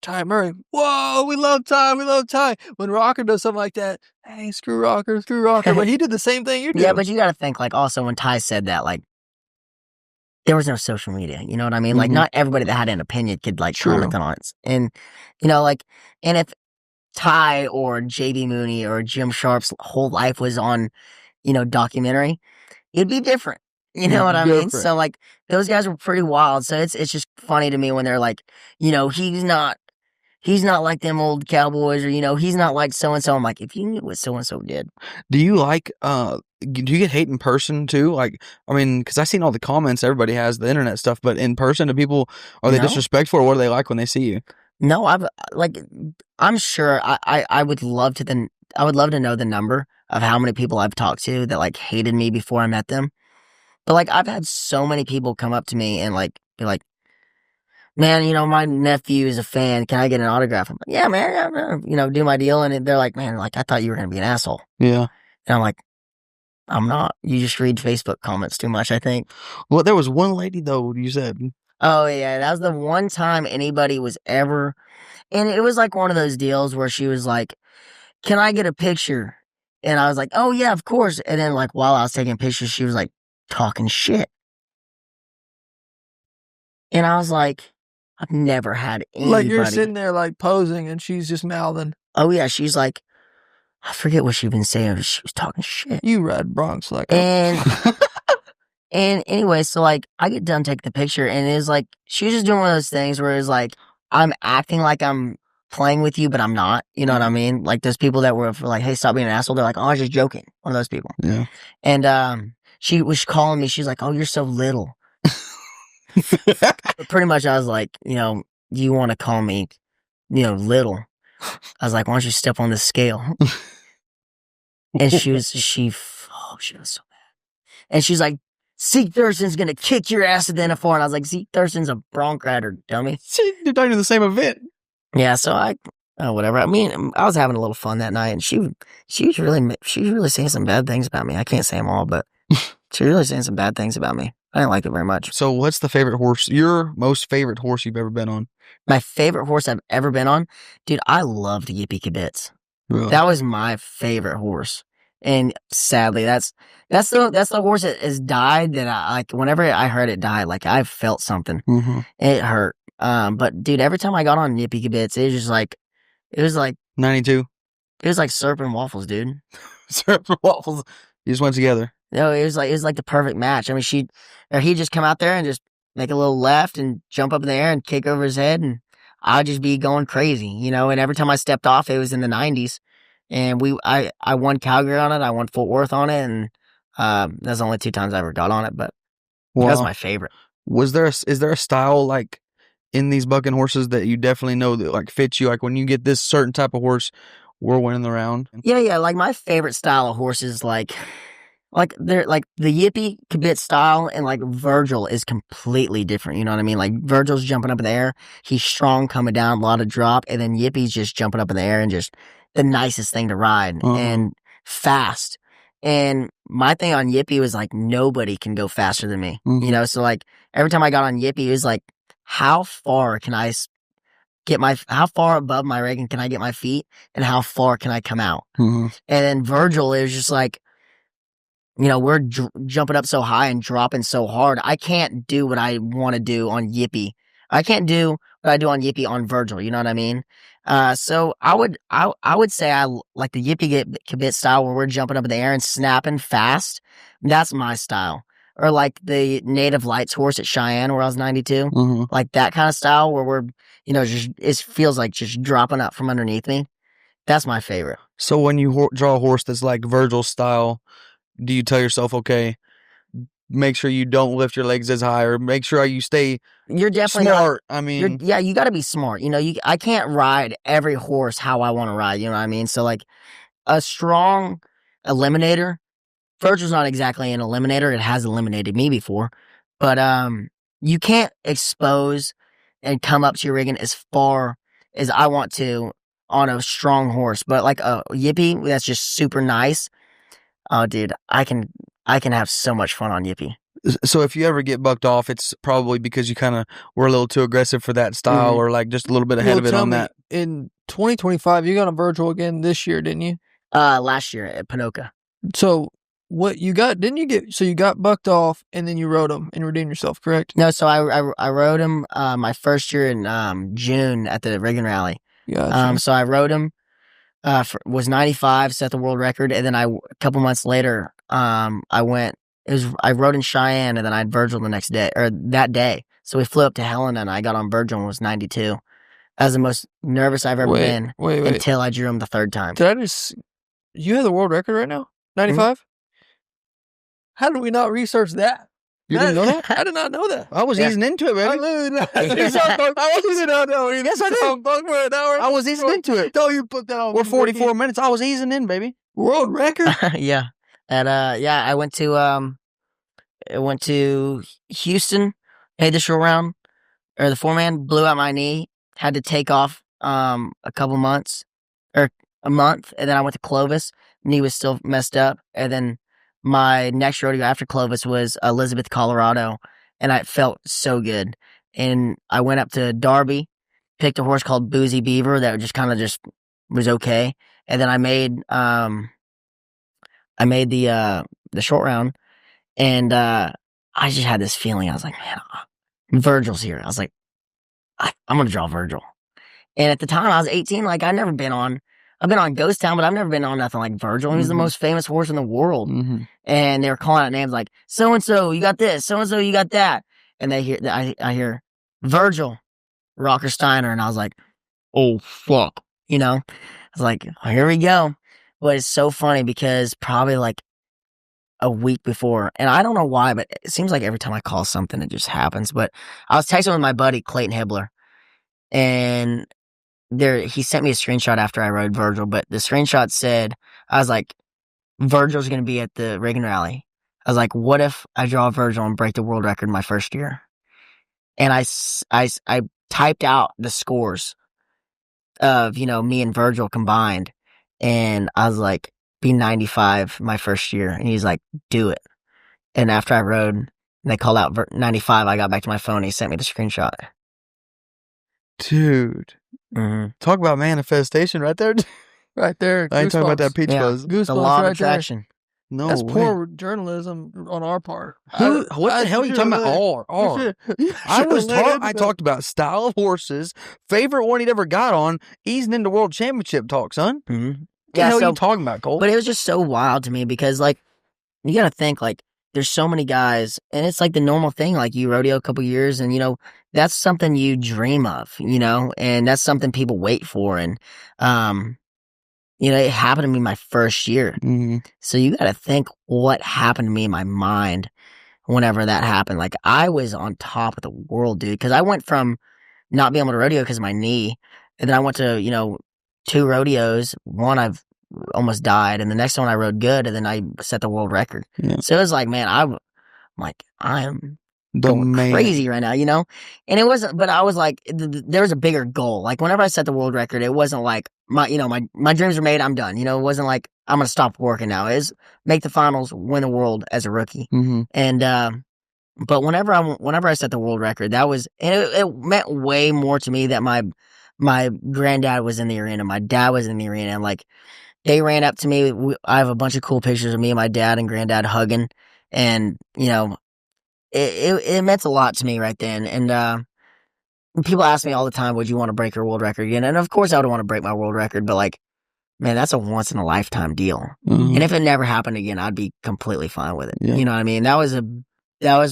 Ty Murray, whoa, we love Ty. When Rocker does something like that, hey, screw Rocker. But he did the same thing you do. Yeah, but you got to think, like, also when Ty said that, like, there was no social media. You know what I mean? Like, not everybody that had an opinion could, like, comment on it. And, you know, like, and if Ty or JB Mooney or Jim Sharp's whole life was on, you know, documentary, it'd be different. You know what I mean? So, like, those guys were pretty wild. So it's just funny to me when they're like, you know, he's not like them old cowboys, or, you know, he's not like so-and-so. I'm like, if you knew what so-and-so did. Do you like, do you get hate in person too? Like, I mean, because I've seen all the comments everybody has, the internet stuff, but in person, do people, are they disrespectful, or what do they like when they see you? No, I'm sure I would love to know the number of how many people I've talked to that, like, hated me before I met them. But, like, I've had so many people come up to me and, like, be like, man, you know, my nephew is a fan. Can I get an autograph? I'm like, yeah, man, you know, do my deal. And they're like, man, like, I thought you were going to be an asshole. Yeah. And I'm like, I'm not. You just read Facebook comments too much, I think. Well, there was one lady, though, you said. Oh, yeah. That was the one time anybody was ever. And it was like one of those deals where she was like, can I get a picture? And I was like, oh, yeah, of course. And then, like, while I was taking pictures, she was like talking shit. And I was like, I've never had anybody. Like, you're sitting there, like, posing, and she's just mouthing. Oh, yeah. She's like, I forget what she'd been saying. She was talking shit. You ride Broncs like and and anyway, so, like, I get done taking the picture, and it was like, she was just doing one of those things where it's like, I'm acting like I'm playing with you, but I'm not. You know what I mean? Like, those people that were like, hey, stop being an asshole. They're like, oh, I was just joking. One of those people. Yeah. And she was calling me. She's like, oh, you're so little. But pretty much I was like, you know, you want to call me, you know, little. I was like, why don't you step on the scale? And she was so bad. And she's like, Zeke Thurston's going to kick your ass at the NFL. And I was like, Zeke Thurston's a Bronc rider, dummy. You're talking to the same event. Yeah, so whatever. I mean, I was having a little fun that night, and she was really saying some bad things about me. I can't say them all, but she was really saying some bad things about me. I didn't like it very much. So what's the favorite horse, your most favorite horse you've ever been on? My favorite horse I've ever been on? Dude, I loved Yippee Kibitz. Really? That was my favorite horse. And sadly, that's the horse that has died that I, like, whenever I heard it die, like, I felt something. It hurt. But dude, every time I got on Yippee Kibitz, it was like 92. It was like syrup and waffles, dude. Syrup and waffles. You just went together. No, it was like the perfect match. I mean, he'd just come out there and just make a little left and jump up in the air and kick over his head, and I'd just be going crazy, you know. And every time I stepped off, it was in the 90s, and I won Calgary on it, I won Fort Worth on it, and that's the only 2 times I ever got on it, but that was my favorite. Is there a style, like, in these bucking horses that you definitely know that, like, fits you? Like, when you get this certain type of horse, we're winning the round. Yeah. Like, my favorite style of horses, like they're like the Yippee Kibitz style, and like Virgil is completely different. You know what I mean? Like, Virgil's jumping up in the air. He's strong coming down, a lot of drop. And then Yippie's just jumping up in the air and just the nicest thing to ride and fast. And my thing on Yippee was like, nobody can go faster than me, you know? So, like, every time I got on Yippee, it was like, how far can I how far above my rig can I get my feet, and how far can I come out? And then Virgil is just like, you know, we're jumping up so high and dropping so hard. I can't do what I want to do on Yippee. I can't do what I do on Yippee on Virgil. You know what I mean? So I would say I like the Yippee Kibitz style, where we're jumping up in the air and snapping fast. That's my style. Or like the Native Lights horse at Cheyenne, where I was 92. Like that kind of style, where we're, you know, just, it feels like just dropping up from underneath me. That's my favorite. So when you draw a horse that's like Virgil style, do you tell yourself, okay, make sure you don't lift your legs as high, or make sure you stay You're definitely smart? I mean, yeah, you got to be smart. You know, I can't ride every horse how I want to ride. You know what I mean? So, like, a strong eliminator, Virgil's not exactly an eliminator. It has eliminated me before, but you can't expose and come up to your rigging as far as I want to on a strong horse, but like a Yippee that's just super nice. Oh, dude, I can have so much fun on Yippee. So if you ever get bucked off, it's probably because you kind of were a little too aggressive for that style, or like just a little bit ahead of it on that. In 2025, you got on Virgil again this year, didn't you? Last year at Pinoca. So what you got? Didn't you get? So you got bucked off, and then you rode him and redeemed yourself, correct? No, so I rode him my first year in June at the Reagan Rally. Gotcha. So I rode him. Was 95, set the world record, and then a couple months later, I rode in Cheyenne, and then I had Virgil the next day, or that day. So we flew up to Helena, and I got on Virgil and was 92. That was the most nervous I've ever been until I drew him the third time. You have the world record right now? 95? Mm-hmm. How did we not research that? You didn't know that? I did not know that. I was easing into it, baby. I was not know. Yes, I did. I was easing into it. No, you put that on. We're 44 minutes. I was easing in, baby. World record? Yeah. And I went to Houston, made the short round, or the 4-man, blew out my knee, had to take off a couple months, or a month, and then I went to Clovis, knee was still messed up, and then my next rodeo after Clovis was Elizabeth, Colorado, and I felt so good. And I went up to Darby, picked a horse called Boozy Beaver that just kind of just was okay, and then I made the short round, and I just had this feeling. I was like, man, Virgil's here. I was like, I'm gonna draw Virgil. And at the time, I was 18. Like I've been on Ghost Town, but I've never been on nothing like Virgil. He was the most famous horse in the world. Mm-hmm. And they were calling out names like, so-and-so, you got this. So-and-so, you got that. And I hear Virgil, Rocker Steiner. And I was like, oh, fuck. I was like, oh, here we go. But it's so funny because probably like a week before, and I don't know why, but it seems like every time I call something, it just happens. But I was texting with my buddy, Clayton Hibbler, and he sent me a screenshot after I rode Virgil, but the screenshot said, I was like, Virgil's going to be at the Reagan Rally. I was like, what if I draw Virgil and break the world record my first year? And I typed out the scores of, me and Virgil combined. And I was like, be 95 my first year. And he's like, do it. And after I rode, and they called out 95, I got back to my phone and he sent me the screenshot. Dude. Mm-hmm. Talk about manifestation right there. Right there. I ain't talking about that peach fuzz. Goosebumps the law of right attraction. There. No, that's poor journalism on our part. What the hell are you talking about? I talked about style of horses, favorite one he'd ever got on, easing into world championship talk, son. Mm-hmm. What the hell are you talking about, Cole? But it was just so wild to me because, like, you got to think, like, there's so many guys, and it's like the normal thing. Like, you rodeo a couple years, and, that's something you dream of, and that's something people wait for. And, it happened to me my first year. Mm-hmm. So you got to think what happened to me in my mind whenever that happened. Like, I was on top of the world, dude, because I went from not being able to rodeo because of my knee, and then I went to, 2 rodeos. One I've almost died, and the next one I rode good, and then I set the world record. Yeah. So it was like, man, I am going crazy right now, And it wasn't, but I was like, there was a bigger goal. Like whenever I set the world record, it wasn't like my dreams are made, I'm done. It wasn't like I'm gonna stop working now. It's make the finals, win the world as a rookie. Mm-hmm. And but whenever I set the world record, that was, and it meant way more to me that my granddad was in the arena, my dad was in the arena, and like they ran up to me. I have a bunch of cool pictures of me and my dad and granddad hugging, and it meant a lot to me right then. And people ask me all the time, would you want to break your world record again? And of course I would want to break my world record, but like, man, that's a once in a lifetime deal. Mm-hmm. And if it never happened again, I'd be completely fine with it. Yeah. You know what I mean? That was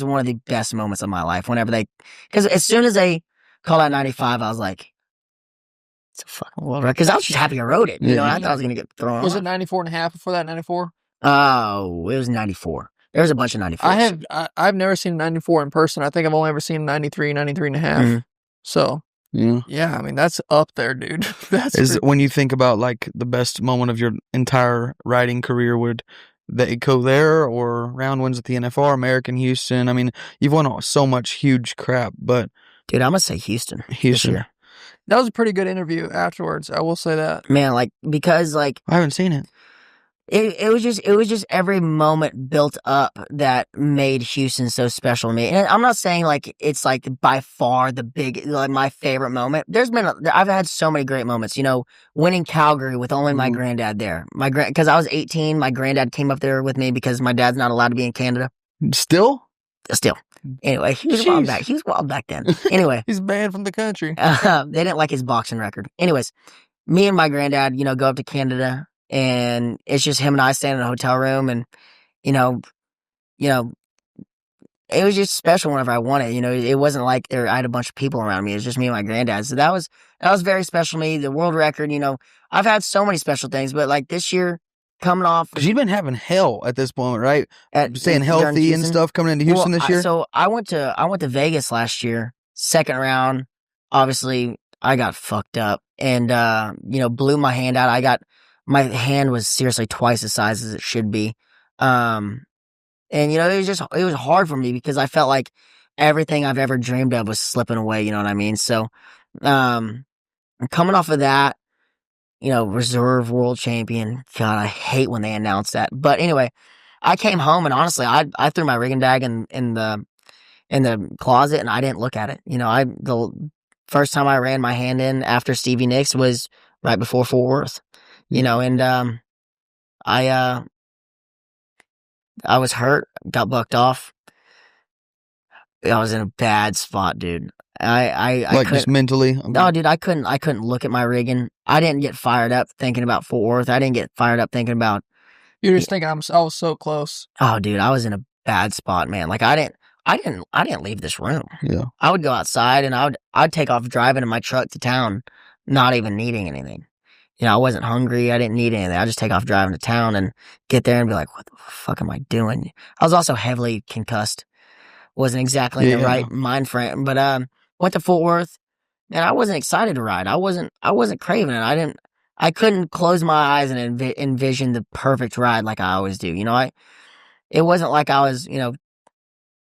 one of the best moments of my life. Because as soon as they called out 95, I was like, it's a fucking world record. Because I was just happy I rode it. I thought I was going to get thrown Was it 94 and a half before that, 94? Oh, it was 94. There was a bunch of 94s. I've never seen a 94 in person. I think I've only ever seen 93 and a half. Mm-hmm. So, yeah, I mean, that's up there, dude. When you think about like the best moment of your entire riding career, would they go there or round wins at the NFR, American Houston? I mean, you've won so much huge crap, but... Dude, I'm going to say Houston. This year. That was a pretty good interview afterwards. I will say that. Man, like, because like I haven't seen it. it was just every moment built up that made Houston so special to me. And I'm not saying like it's like by far the big, like my favorite moment. I've had so many great moments, you know, winning Calgary with only my granddad there. Because I was 18, my granddad came up there with me because my dad's not allowed to be in Canada. Still. Anyway, he was wild back. He was wild back then. Anyway, He's banned from the country. they didn't like his boxing record. Anyways, me and my granddad, you know, go up to Canada, and it's just him and I standing in a hotel room, and you know, it was just special whenever I won it. You know, it wasn't like I had a bunch of people around me. It was just me and my granddad. So that was very special to me. The world record, you know, I've had so many special things, but like this year, coming off, because you've been having hell at this point, right? Staying during healthy and Houston. stuff coming into Houston this year. So I went to Vegas last year, second round. Obviously, I got fucked up and you know, blew my hand out. My hand was seriously twice the size as it should be. And you know, it was hard for me because I felt like everything I've ever dreamed of was slipping away. You know what I mean? So, coming off of that, you know, reserve world champion. God, I hate when they announce that. But anyway, I came home and honestly, I threw my rigging bag in the closet and I didn't look at it. You know, the first time I ran my hand in after Stevie Nicks was right before Fort Worth. You know, and I was hurt, got bucked off. I was in a bad spot, dude. I like just mentally. No, dude, I couldn't look at my rigging. I didn't get fired up thinking about Fort Worth. I didn't get fired up thinking about. You're just thinking I was so close. Oh, dude, I was in a bad spot, man. Like I didn't leave this room. Yeah, I would go outside and I'd take off driving in my truck to town, not even needing anything. You know, I wasn't hungry. I didn't need anything. I just take off driving to town and get there and be like, what the fuck am I doing? I was also heavily concussed. Wasn't exactly in the right mind frame, but went to Fort Worth and I wasn't excited to ride. I wasn't craving it. I couldn't close my eyes and envision the perfect ride like I always do. You know, it wasn't like I was, you know,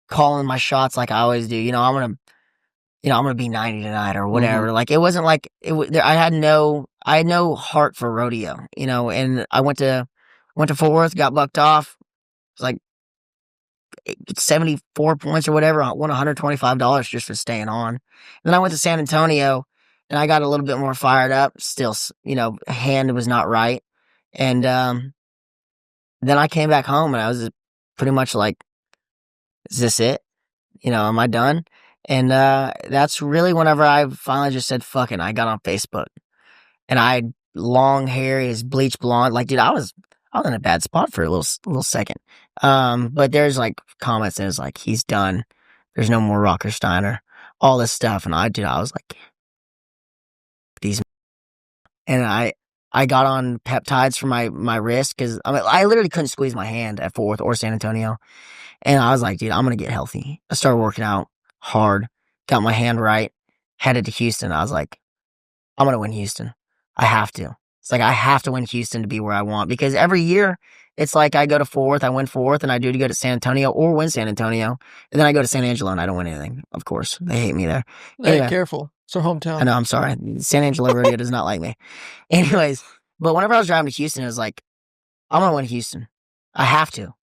calling my shots like I always do. You know, I'm going to be 90 tonight or whatever. Like, it wasn't like I had no heart for rodeo, you know, and I went to Fort Worth, got bucked off. It was like 74 points or whatever. I won $125 just for staying on. And then I went to San Antonio and I got a little bit more fired up. Still, you know, hand was not right. And, then I came back home and I was pretty much like, is this it? You know, am I done? And that's really whenever I finally just said, fuck it. I got on Facebook. And I had long hair, his bleach blonde. Like, dude, I was in a bad spot for a little second. But there's like comments and it's like, he's done. There's no more Rocker Steiner. All this stuff. And I was like, and I got on peptides for my wrist because I literally couldn't squeeze my hand at Fort Worth or San Antonio. And I was like, dude, I'm going to get healthy. I started working out hard, got my hand right, headed to Houston. I was like, I'm going to win Houston. I have to. It's like, I have to win Houston to be where I want because every year it's like I go to Fort Worth, I win Fort Worth, and I do to go to San Antonio or win San Antonio. And then I go to San Angelo and I don't win anything. Of course, they hate me there. Hey, anyway, careful. It's our hometown. I know, I'm sorry. San Angelo Rodeo does not like me. Anyways, but whenever I was driving to Houston, it was like, I'm going to win Houston. I have to.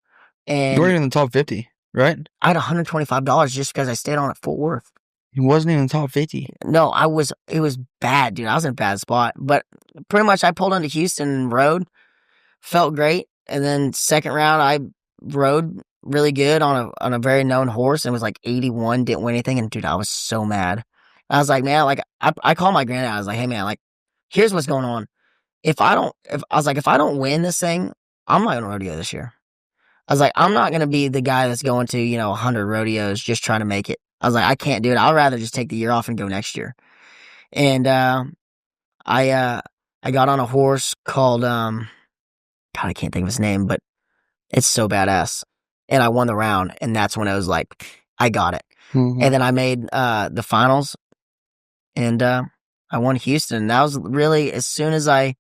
And you weren't in the top 50, right? I had $125 just because I stayed on at Fort Worth. He wasn't even in the top 50. No, it was bad, dude. I was in a bad spot. But pretty much I pulled into Houston and rode. Felt great. And then second round, I rode really good on a very known horse and was like 81, didn't win anything. And dude, I was so mad. I was like, man, like I called my granddad. I was like, hey man, like, here's what's going on. If I don't win this thing, I'm not going to rodeo this year. I was like, I'm not going to be the guy that's going to, you know, 100 rodeos just trying to make it. I was like, I can't do it. I'd rather just take the year off and go next year. And I got on a horse called God, I can't think of his name, but it's so badass. And I won the round, and that's when I was like, I got it. And then I made the finals, and I won Houston. And that was really as soon as I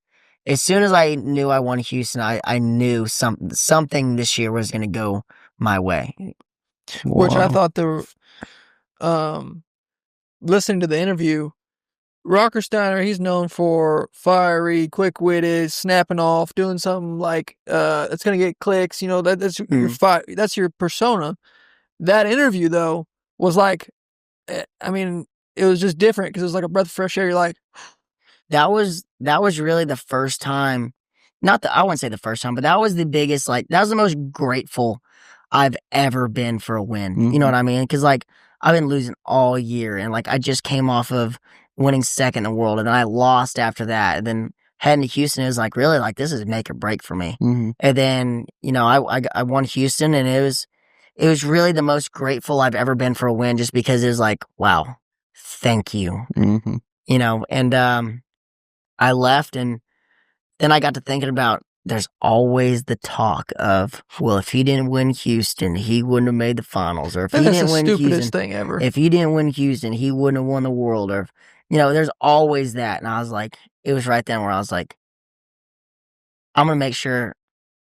knew I won Houston, I knew something this year was going to go my way. Which I thought listening to the interview, Rocker Steiner, he's known for fiery, quick-witted, snapping off, doing something like that's gonna get clicks. You know, that's that's your persona. That interview though was like, I mean, it was just different because it was like a breath of fresh air. You're like, that was really the first time. I wouldn't say the first time, but that was the biggest. Like, that was the most grateful I've ever been for a win. You know what I mean? Because like, I've been losing all year, and like, I just came off of winning second in the world, and then I lost after that, and then heading to Houston is like, really, like, this is make or break for me. And then, you know, I won Houston, and it was really the most grateful I've ever been for a win, just because it was like, wow, thank you. You know, and I left, and then I got to thinking about, there's always the talk of, well, if he didn't win Houston, he wouldn't have made the finals, or if he didn't win Houston, thing ever. If he didn't win Houston, he wouldn't have won the world, or, you know, there's always that. And I was like, it was right then where I was like, I'm going to make sure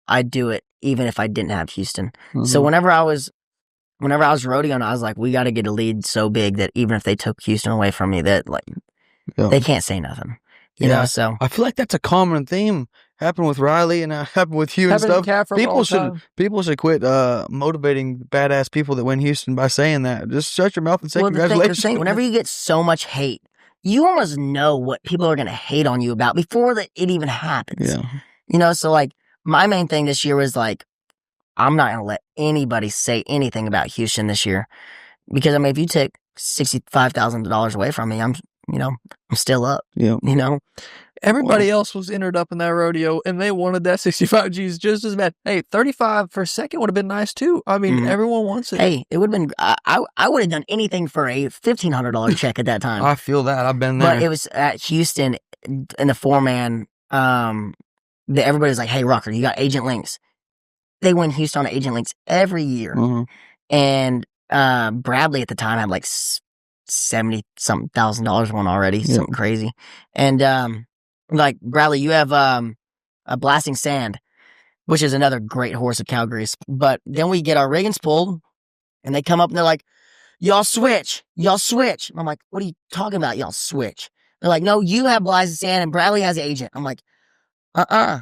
I do it, even if I didn't have Houston. So whenever I was rodeoing, I was like, we got to get a lead so big that even if they took Houston away from me, that like, they can't say nothing. You know, so I feel like that's a common theme. Happened with Riley and happened with you and stuff. People should quit motivating badass people that win Houston by saying that. Just shut your mouth and say congratulations. Whenever you get so much hate, you almost know what people are going to hate on you about before it even happens. Yeah. You know, so like, my main thing this year was like, I'm not going to let anybody say anything about Houston this year, because I mean, if you take $65,000 away from me, I'm still up. Yeah. You know, everybody else was entered up in that rodeo, and they wanted that 65 G's just as bad. Hey, 35 for a second would have been nice too. I mean, everyone wants it. Hey, it would have been. I would have done anything for a $1,500 check at that time. I feel that. I've been there. But it was at Houston in the 4-man. Everybody's like, "Hey, Rocker, you got Agent Links." They win Houston on Agent Links every year, and Bradley at the time had like $70-something thousand won already, something crazy. And like, Bradley, you have a Blasting Sand, which is another great horse of Calgary's. But then we get our riggings pulled, and they come up and they're like, y'all switch. And I'm like, what are you talking about, y'all switch? They're like, no, you have Blasting Sand and Bradley has Agent. I'm like, no.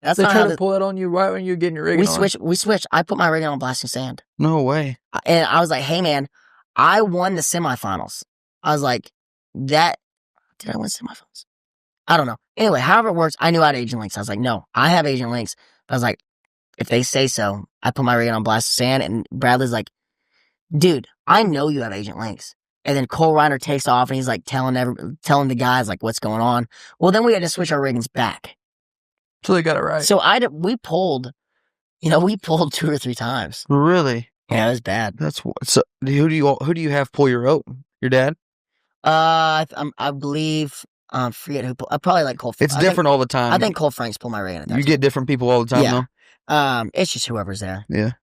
That's they not try how to pull it on you right when you're getting your rigging on. We switch. I put my rigging on Blasting Sand. No way. And I was like, hey man, I won the semifinals. I was like, did I win semifinals? I don't know. Anyway, however it works, I knew I had Agent Links. I was like, no, I have Agent Links. I was like, if they say so, I put my rigging on Blasting Sand, and Bradley's like, dude, I know you have Agent Links. And then Cole Reiner takes off, and he's like telling the guys like what's going on. Well, then we had to switch our riggings back. So they got it right. So we pulled 2 or 3 times. Really? Yeah, it was bad. So who do you have pull your rope? Your dad? I believe, forget who. I probably like Cole. It's different all the time. I think Cole Frank's pull my rigging. You get different people all the time, though. It's just whoever's there. Yeah.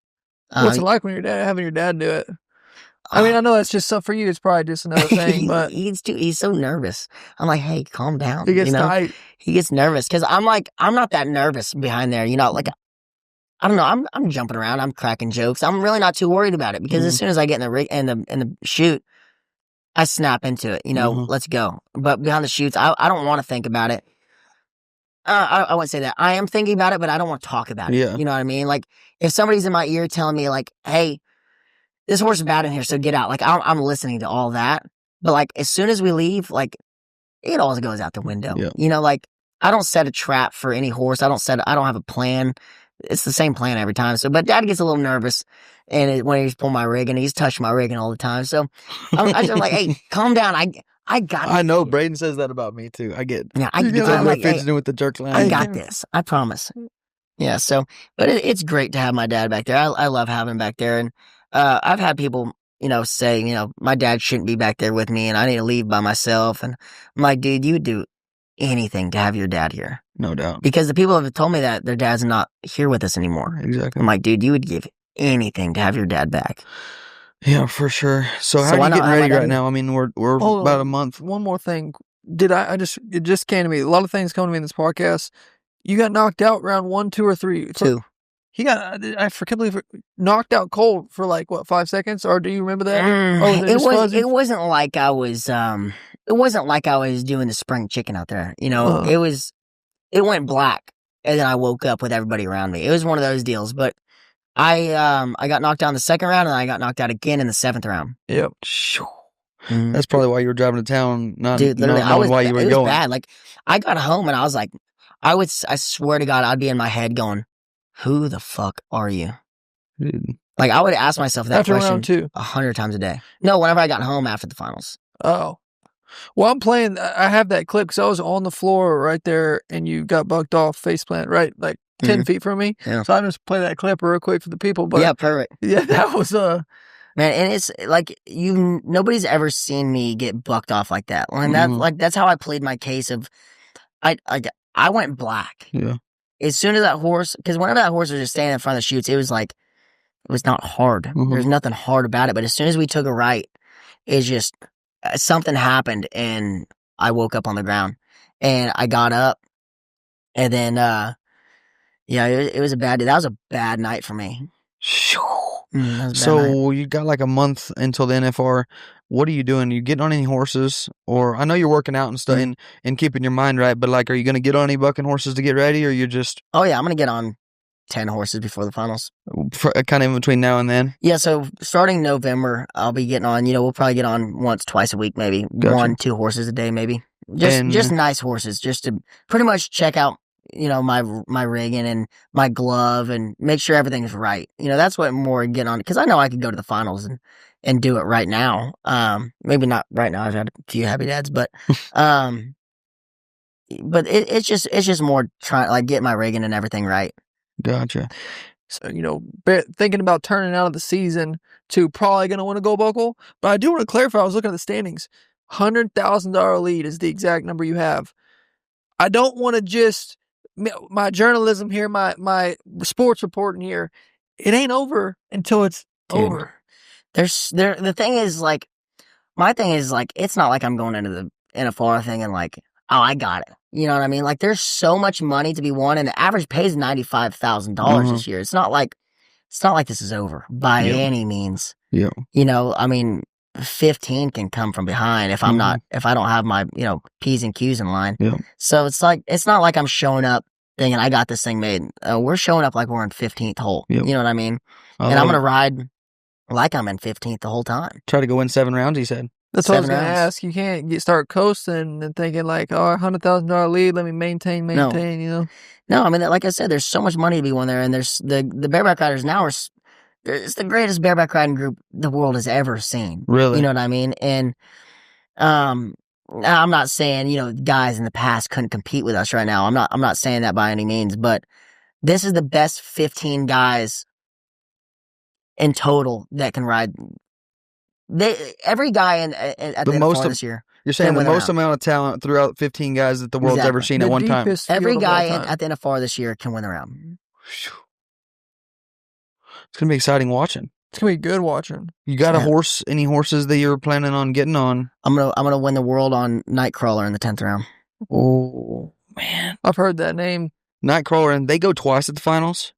What's it like when having your dad do it? I mean, I know that's just stuff for you. It's probably just another thing, but he's so nervous. I'm like, hey, calm down. He gets tight. He gets nervous because I'm like, I'm not that nervous behind there. You know, like, I don't know. I'm jumping around. I'm cracking jokes. I'm really not too worried about it because as soon as I get in the rig and the shoot, I snap into it. You know, let's go. But behind the shoots, I don't want to think about it. I wouldn't say that. I am thinking about it, but I don't want to talk about it. Yeah. You know what I mean? Like, if somebody's in my ear telling me like, hey, this horse is bad in here, so get out. Like, I'm listening to all that. But like, as soon as we leave, like, it all goes out the window. Yeah. You know, like, I don't set a trap for any horse. I don't have a plan. It's the same plan every time. So, but Dad gets a little nervous, and when he's pulling my rigging, he's touching my rigging all the time. So, I'm just like, hey, calm down. I got this. I know Braden says that about me too. I get I'm like, fidgeting with the jerk line. I got this. I promise. Yeah. So, but it's great to have my dad back there. I love having him back there, and I've had people, say, my dad shouldn't be back there with me, and I need to leave by myself. And I'm like, dude, you would do anything to have your dad here. No doubt. Because the people have told me that their dad's not here with us anymore. Exactly. I'm like, dude, you would give anything to have your dad back. Yeah, for sure. So how are you getting ready right now? I mean, we're about a month. One more thing. It just came to me. A lot of things come to me in this podcast. You got knocked out round 1, 2, or 3. 2. he got, I can't believe it, knocked out cold for like, what, 5 seconds? Or do you remember that? It wasn't like I was, it wasn't like I was doing the spring chicken out there. You know, it went black. And then I woke up with everybody around me. It was one of those deals. But I got knocked out in the second round, and I got knocked out again in the 7th round. Yep. That's probably why you were driving to town, not literally, knowing why you were going. It was bad. Like, I got home, and I was like, I swear to God, I'd be in my head going, who the fuck are you? Dude. Like, I would ask myself that after question round 2 100 times a day. No, whenever I got home after the finals. Oh. Well, I'm playing, I have that clip because I was on the floor right there, and you got bucked off face plant, right? Like 10 feet from me. Yeah. So I just play that clip real quick for the people. But yeah, perfect. Yeah, that was man, and it's like nobody's ever seen me get bucked off like that. And that's how I played my case of I went black. Yeah. As soon as that horse, because whenever that horse was just standing in front of the chutes, it was like, it was not hard. There's nothing hard about it. But as soon as we took a right, it's just something happened, and I woke up on the ground, and I got up, and then yeah, it was a bad day. That was a bad night for me. So you got like a month until the NFR. What are you doing? Are you getting on any horses? Or I know you're working out and stuff and keeping your mind right, but like, are you going to get on any bucking horses to get ready, or you just... Oh yeah, I'm going to get on 10 horses before the finals. Kind of in between now and then? Yeah, so starting November, I'll be getting on, we'll probably get on once, twice a week, maybe. Gotcha. 1-2 horses a day, maybe. Just nice horses, just to pretty much check out, my rigging and my glove and make sure everything's right. That's what more getting on, because I know I could go to the finals and do it right now. Maybe not right now. I've had a few happy dads, but it's just more trying, like, get my rigging and everything right. Gotcha. So, thinking about turning out of the season to probably going to win a gold buckle. But I do want to clarify, I was looking at the standings. $100,000 lead is the exact number you have. I don't want to just, my journalism here, my sports reporting here, it ain't over until it's over. The thing is, like, my thing is, like, it's not like I'm going into the NFR thing and like, oh, I got it. You know what I mean? Like, there's so much money to be won, and the average pay is $95,000 this year. It's not like this is over by any means. Yeah. I mean, 15 can come from behind if I don't have my, P's and Q's in line. Yeah. So it's not like I'm showing up thinking I got this thing made. We're showing up like we're in 15th hole. Yep. You know what I mean? And I'm going to ride like I'm in 15th the whole time. Try to go win 7 rounds, he said. That's what I was going to ask. You can't start coasting and thinking like, oh, $100,000 lead, let me maintain, No, I mean, like I said, there's so much money to be won there, and there's the Bareback Riders now it's the greatest bareback riding group the world has ever seen. Really? You know what I mean? And I'm not saying, guys in the past couldn't compete with us right now. I'm not saying that by any means, but this is the best 15 guys in total that can ride. Every guy at the NFR this year. You're saying the most amount of talent throughout 15 guys that the world's ever seen at one time. Every guy at the NFR this year can win the round. It's going to be exciting watching. It's going to be good watching. You got any horses that you're planning on getting on? I'm going to win the world on Nightcrawler in the 10th round. Oh, man. I've heard that name. Nightcrawler, and they go twice at the finals?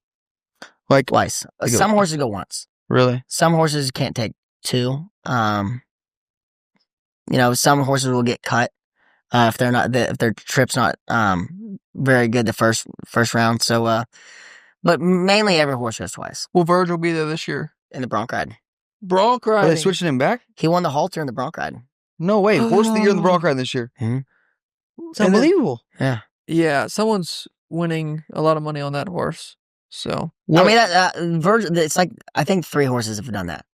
Like twice. Some horses go once. Really? Some horses can't take 2. Some horses will get cut if their trip's not very good the first round. So, but mainly every horse goes twice. Will Virgil be there this year in the Bronc ride? Bronc ride. Are they switching him back? He won the halter in the Bronc ride. No way! Horse of the year in the Bronc ride this year. Mm-hmm. It's unbelievable. Yeah. Someone's winning a lot of money on that horse. So I mean, Virgil. It's like I think 3 horses have done that.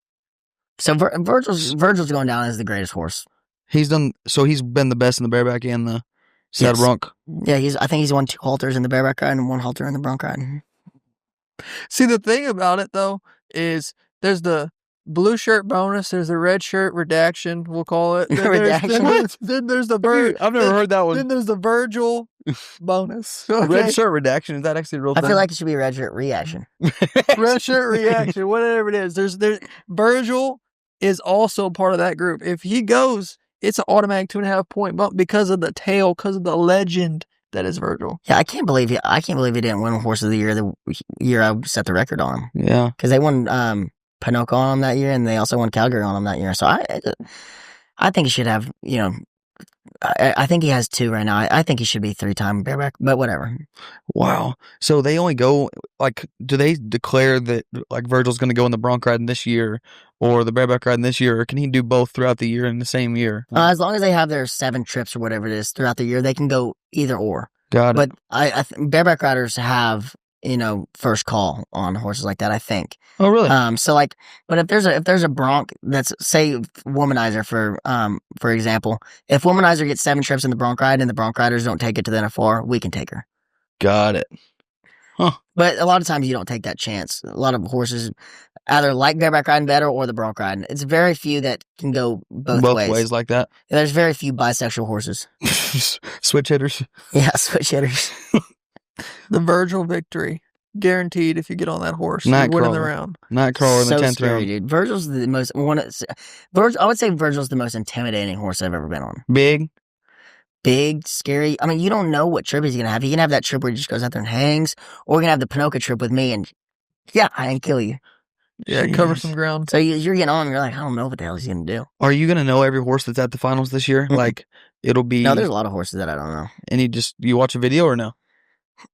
So Virgil's going down as the greatest horse. He's been the best in the bareback and the saddle bronc. Yeah, I think he's won 2 halters in the bareback ride and 1 halter in the Bronc ride. See, the thing about it though is there's the blue shirt bonus, there's the red shirt redaction, we'll call it. Then there's the Virgil. I've never heard that one. Then there's the Virgil bonus. Okay. Red shirt redaction, is that actually a real thing? I feel like it should be red shirt reaction. Red shirt reaction, whatever it is. There's Virgil is also part of that group. If he goes, it's an automatic 2.5 point bump because of the tail, because of the legend that is Virgil. Yeah, I can't believe he didn't win Horse of the Year the year I set the record on him. Yeah. Because they won Pinocchio on him that year, and they also won Calgary on him that year. So I think he should have, I think he has 2 right now. I think he should be 3-time bareback, but whatever. Wow. So they only go, like, do they declare that, like, Virgil's going to go in the Bronc riding this year or the bareback riding this year, or can he do both throughout the year in the same year? As long as they have their 7 trips or whatever it is throughout the year, they can go either or. Got it. But bareback riders have, first call on horses like that, I think. Oh, really? But if there's a Bronc that's, say, Womanizer for example, if Womanizer gets 7 trips in the Bronc ride and the Bronc riders don't take it to the NFR, we can take her. Got it. Huh. But a lot of times you don't take that chance. A lot of horses either like bareback riding better or the Bronc riding. It's very few that can go both ways like that. There's very few bisexual horses. Switch hitters. Yeah, switch hitters. The Virgil victory. Guaranteed if you get on that horse. You're winning the round. Nightcrawler in the 10th scary, round. Dude. Virgil's the most I would say Virgil's the most intimidating horse I've ever been on. Big, scary. I mean, you don't know what trip he's gonna have. He can have that trip where he just goes out there and hangs, or he can have the Pinocchio trip with me and I can kill you. Yeah, cover some ground. So you're getting on and you're like, I don't know what the hell he's gonna do. Are you gonna know every horse that's at the finals this year? Like, it'll be... No, there's a lot of horses that I don't know. And you watch a video or no?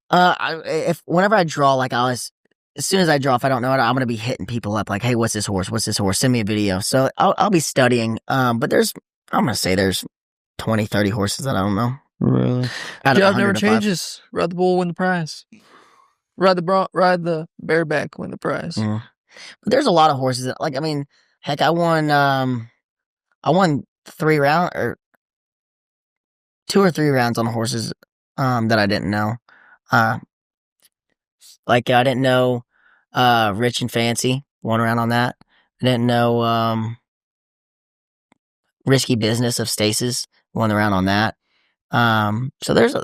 Whenever I draw, like as soon as I draw, if I don't know it, I'm gonna be hitting people up like, hey, what's this horse? Send me a video. So I'll be studying. But I'm gonna say there's 20, 30 horses that I don't know. Really? Job never changes. Ride the bull, win the prize. Ride the bareback, win the prize. Mm. But there's a lot of horses that, heck, I won 3 rounds or 2 or 3 rounds on horses that I didn't know. I didn't know Rich and Fancy, 1 round on that. I didn't know Risky Business of Stasis, 1 round on that. So there's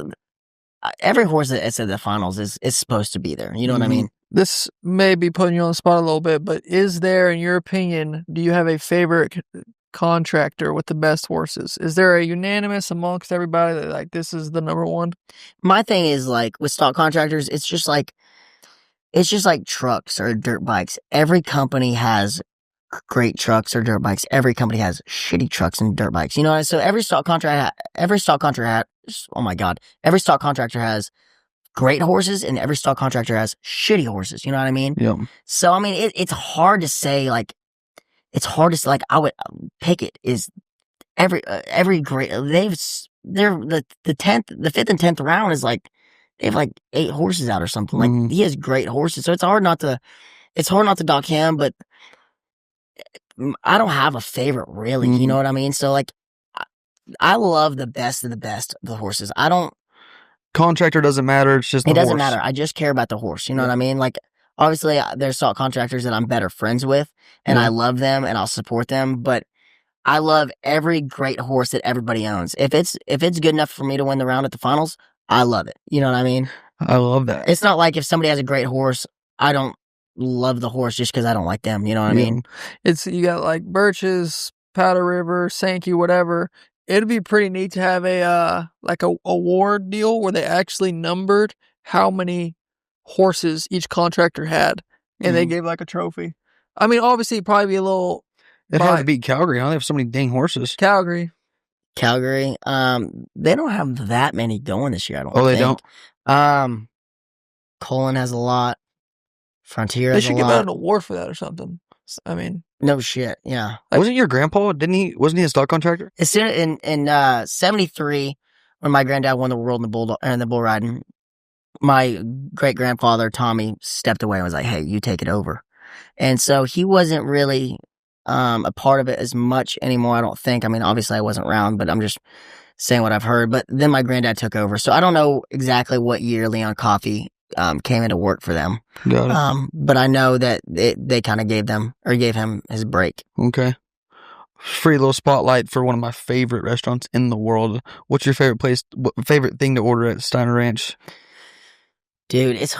every horse that's at the finals is supposed to be there. You know what I mean? This may be putting you on the spot a little bit, but is there, in your opinion, do you have a favorite contractor with the best horses? Is there a unanimous amongst everybody that, like, this is the number one? My thing is, like, with stock contractors, it's just like trucks or dirt bikes. Every company has great trucks or dirt bikes. Every company has shitty trucks and dirt bikes. You know, so every stock contractor has great horses and every stock contractor has shitty horses. You know what I mean? Yeah. So, I mean, it's hard to say, I would pick it is every great, they're the 5th and 10th round is like, they have like 8 horses out or something. Like, he has great horses. So it's hard not to dock him, but I don't have a favorite really. You know what I mean? So, like, I love the best of the best of the horses. Contractor doesn't matter. It's just the horse. It doesn't matter. I just care about the horse. You know what I mean? Like, obviously, there's stock contractors that I'm better friends with, and I love them, and I'll support them. But I love every great horse that everybody owns. If it's good enough for me to win the round at the finals, I love it. You know what I mean? I love that. It's not like if somebody has a great horse, I don't love the horse just because I don't like them. You know what I mean? You got like Birches, Powder River, Sankey, whatever. It'd be pretty neat to have a award deal where they actually numbered how many horses each contractor had, and they gave like a trophy. I mean, obviously, it'd probably be a little. It'd have to beat Calgary, huh? They have so many dang horses. Calgary. They don't have that many going this year. I don't. Oh, they don't. Colin has a lot. Frontier has a lot. They should give out an award for that or something. I mean, no shit. Yeah. Wasn't your grandpa? Wasn't he a stock contractor? As soon in 73, when my granddad won the world in the bull riding, my great grandfather Tommy stepped away and was like, "Hey, you take it over." And so he wasn't really a part of it as much anymore. I don't think. I mean, obviously I wasn't around, but I'm just saying what I've heard. But then my granddad took over, so I don't know exactly what year Leon Coffey came into work for them. Got it. But I know that they kind of gave him his break. Okay. Free little spotlight for one of my favorite restaurants in the world. What's your favorite thing to order at Steiner Ranch? Dude, it's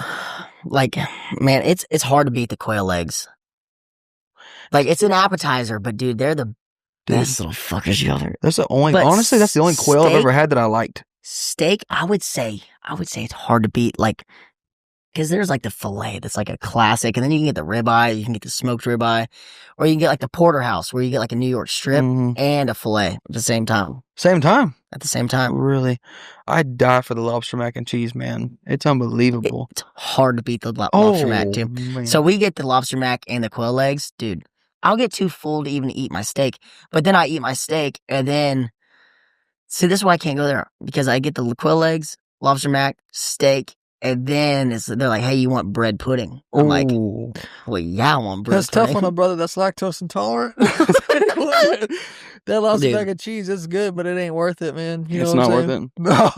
like, man, it's hard to beat the quail legs. Like, it's an appetizer, but dude, they're the best little fuckers you ever. Honestly, that's the only quail I've ever had that I liked. Steak, I would say it's hard to beat, like, because there's like the filet that's like a classic, and then you can get the ribeye, you can get the smoked ribeye, or you can get like the porterhouse where you get like a New York strip and a filet at the same time. Same time? At the same time. Really? I'd die for the lobster mac and cheese, man. It's unbelievable. It's hard to beat the lobster mac, too. Man. So we get the lobster mac and the quail legs. Dude, I'll get too full to even eat my steak. But then I eat my steak, and then... See, this is why I can't go there. Because I get the quail legs, lobster mac, steak, and then they're like, hey, you want bread pudding? I'm like, well, yeah, I want bread pudding. That's pudding. tough on a brother that's lactose intolerant. That lobster mac and cheese is good, but it ain't worth it, man. You know it's not worth it. No,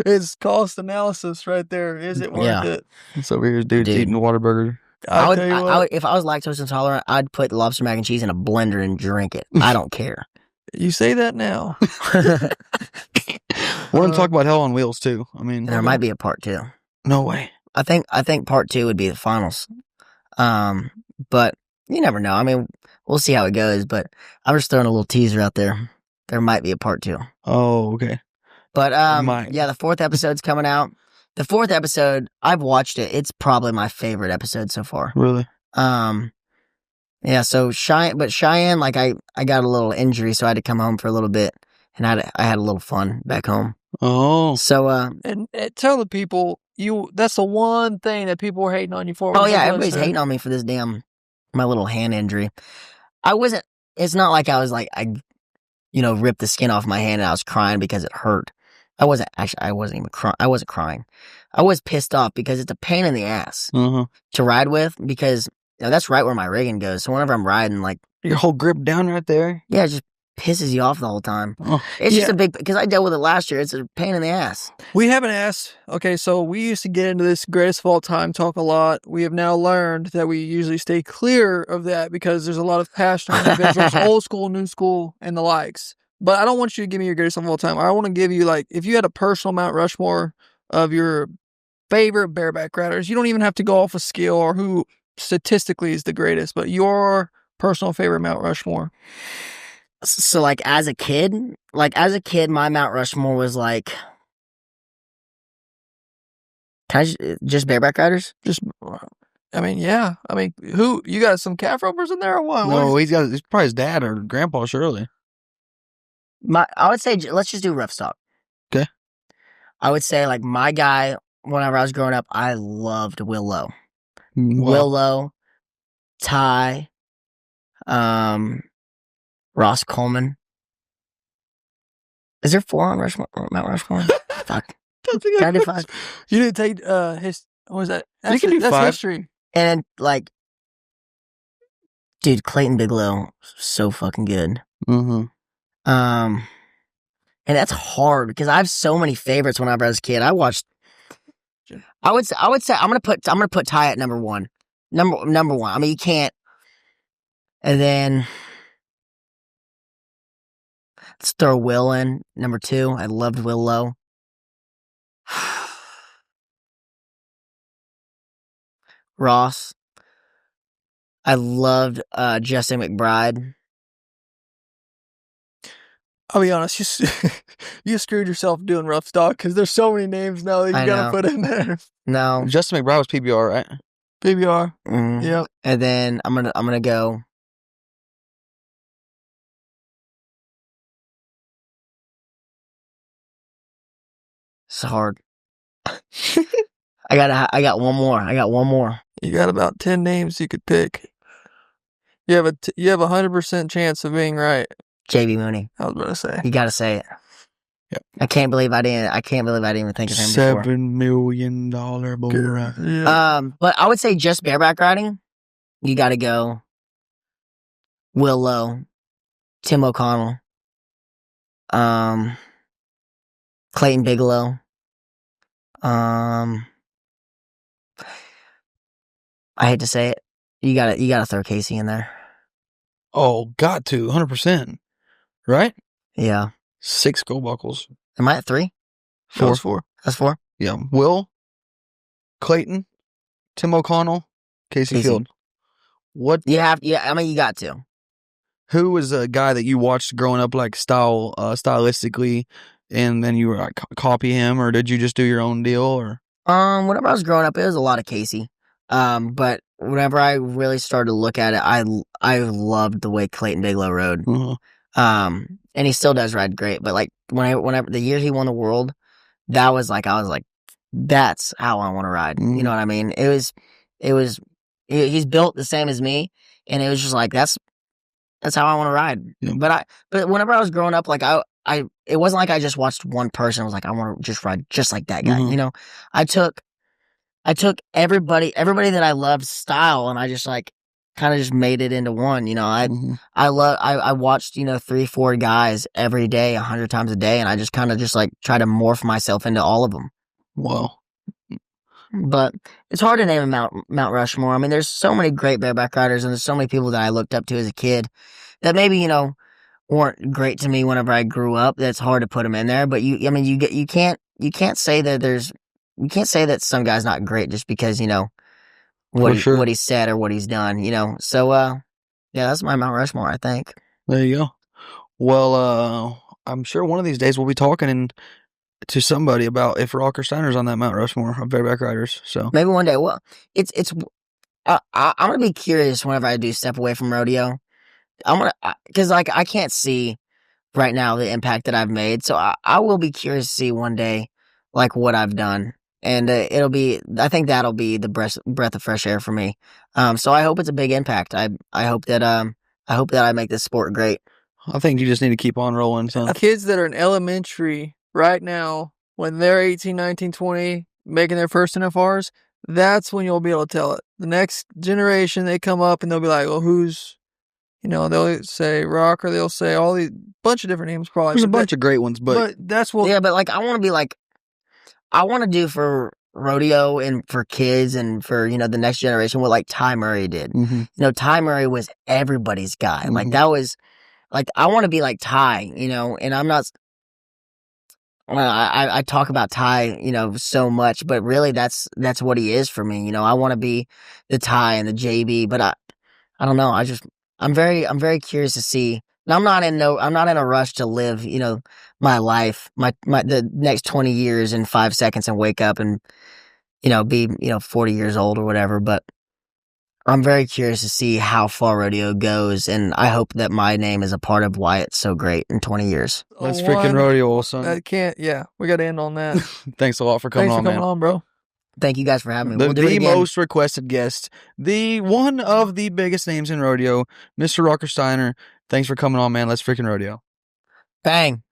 it's cost analysis right there. Is it worth it? It's over here, dude. Eating a Whataburger. I would, if I was lactose intolerant, I'd put lobster mac and cheese in a blender and drink it. I don't care. You say that now. We're gonna talk about Hell on Wheels too. I mean, there might be a part 2. No way. I think part 2 would be the finals. But you never know. I mean, we'll see how it goes. But I'm just throwing a little teaser out there. There might be a part 2. Oh, okay. But yeah, the 4th episode's coming out. The 4th episode, I've watched it. It's probably my favorite episode so far. Really? Yeah, so Cheyenne, like I got a little injury, so I had to come home for a little bit, and I had a little fun back home. Oh, so and tell the people that's the one thing that people were hating on you for. Oh yeah, everybody's hating on me for this my little hand injury. It's not like I was like I ripped the skin off my hand and I was crying because it hurt. I wasn't even crying. I wasn't crying. I was pissed off because it's a pain in the ass to ride with because. That's right where my rigging goes. So whenever I'm riding, like... Your whole grip down right there? Yeah, it just pisses you off the whole time. Oh, it's just a big... Because I dealt with it last year. It's a pain in the ass. We haven't asked... Okay, so we used to get into this greatest of all time talk a lot. We have now learned that we usually stay clear of that because there's a lot of passionate individuals, old school, new school, and the likes. But I don't want you to give me your greatest of all time. I want to give you, like, if you had a personal Mount Rushmore of your favorite bareback riders, you don't even have to go off a skill or who... statistically is the greatest, but your personal favorite Mount Rushmore. So like as a kid, my Mount Rushmore was like, just bareback riders? I mean, yeah. I mean, who, you got some calf ropers in there or what? No, he's probably his dad or grandpa, surely. I would say, let's just do rough stock. Okay. I would say like my guy, whenever I was growing up, I loved Willow. Wow. Willow, Ty, Ross Coleman. Is there 4 on Mount Rushmore? Fuck. Can I do 5? You didn't take his. What was that? You can do 5. History. And like, dude, Clayton Bigelow, so fucking good. And that's hard because I have so many favorites whenever I was a kid. I would say I'm gonna put Ty at number 1. Number 1. I mean, you can't. And then let's throw Will in number 2. I loved Will Lowe. Ross. I loved Justin McBride. I'll be honest, you screwed yourself doing rough stock because there's so many names now that you gotta put in there. No, Justin McBride was PBR, right? PBR. Yep. And then I'm gonna go. It's hard. I got one more. You got about 10 names you could pick. You have a 100% chance of being right. JB Mooney. I was about to say. You got to say it. Yep. I can't believe I didn't even think of him before. $7 million bull ride. Yeah. But I would say just bareback riding. You got to go. Will Lowe, Tim O'Connell, Clayton Bigelow. I hate to say it. You gotta throw Casey in there. Oh, got to 100%. Right? Yeah. 6 gold buckles. Am I at 3? 4. That's 4. Yeah. Will, Clayton, Tim O'Connell, Casey Field. What? You have. Yeah. I mean, you got to. Who was a guy that you watched growing up, like stylistically, and then you were like copy him, or did you just do your own deal? Or whenever I was growing up, it was a lot of Casey. But whenever I really started to look at it, I loved the way Clayton Bigelow rode. And he still does ride great. But like whenever the year he won the world, that was like I was like, that's how I want to ride. You know what I mean? He's built the same as me, and it was just like that's how I want to ride. Yeah. But whenever I was growing up, like it wasn't like I just watched one person. I was like, I want to just ride just like that guy. You know, I took everybody that I loved style, and I just like kind of just made it into one. You know, I watched 3-4 guys every day, 100 times a day, and I just kind of just like try to morph myself into all of them. Wow. But it's hard to name a Mount Rushmore. I mean, there's so many great bareback riders, and there's so many people that I looked up to as a kid that maybe weren't great to me whenever I grew up. That's hard to put them in there. But you can't say that some guy's not great just because what he said or what he's done. So yeah, that's my Mount Rushmore, I think. There you go. Well, I'm sure one of these days we'll be talking to somebody about if Rock or Steiner's on that Mount Rushmore of bareback riders. So maybe one day. Well, I'm gonna be curious whenever I do step away from rodeo. Because like I can't see right now the impact that I've made, so I will be curious to see one day like what I've done, and I think that'll be the breath of fresh air for me. So I hope it's a big impact. I hope that I make this sport great. I think you just need to keep on rolling, son. Kids that are in elementary right now, when they're 18, 19, 20, making their first NFRs, that's when you'll be able to tell it. The next generation, they come up and they'll be like, well, who's, they'll say Rock, or they'll say all these bunch of different names probably. There's a bunch of great ones, but that's what. Yeah, but like I want to do for rodeo and for kids and for, the next generation what like Ty Murray did. Ty Murray was everybody's guy. Like that was, like I want to be like Ty, and I'm not. I talk about Ty, so much, but really that's what he is for me. I want to be the Ty and the JB, but I don't know. I'm very curious to see. And I'm not in a rush to live, my life, the next 20 years in 5 seconds and wake up and, be, 40 years old or whatever. But I'm very curious to see how far rodeo goes, and I hope that my name is a part of why it's so great in 20 years. Let's freaking rodeo, son. We got to end on that. Thanks a lot for coming on, man. Thanks for coming on, bro. Thank you guys for having me. The most requested guest, the one of the biggest names in rodeo, Mr. Rocker Steiner. Thanks for coming on, man. Let's freaking rodeo. Bang.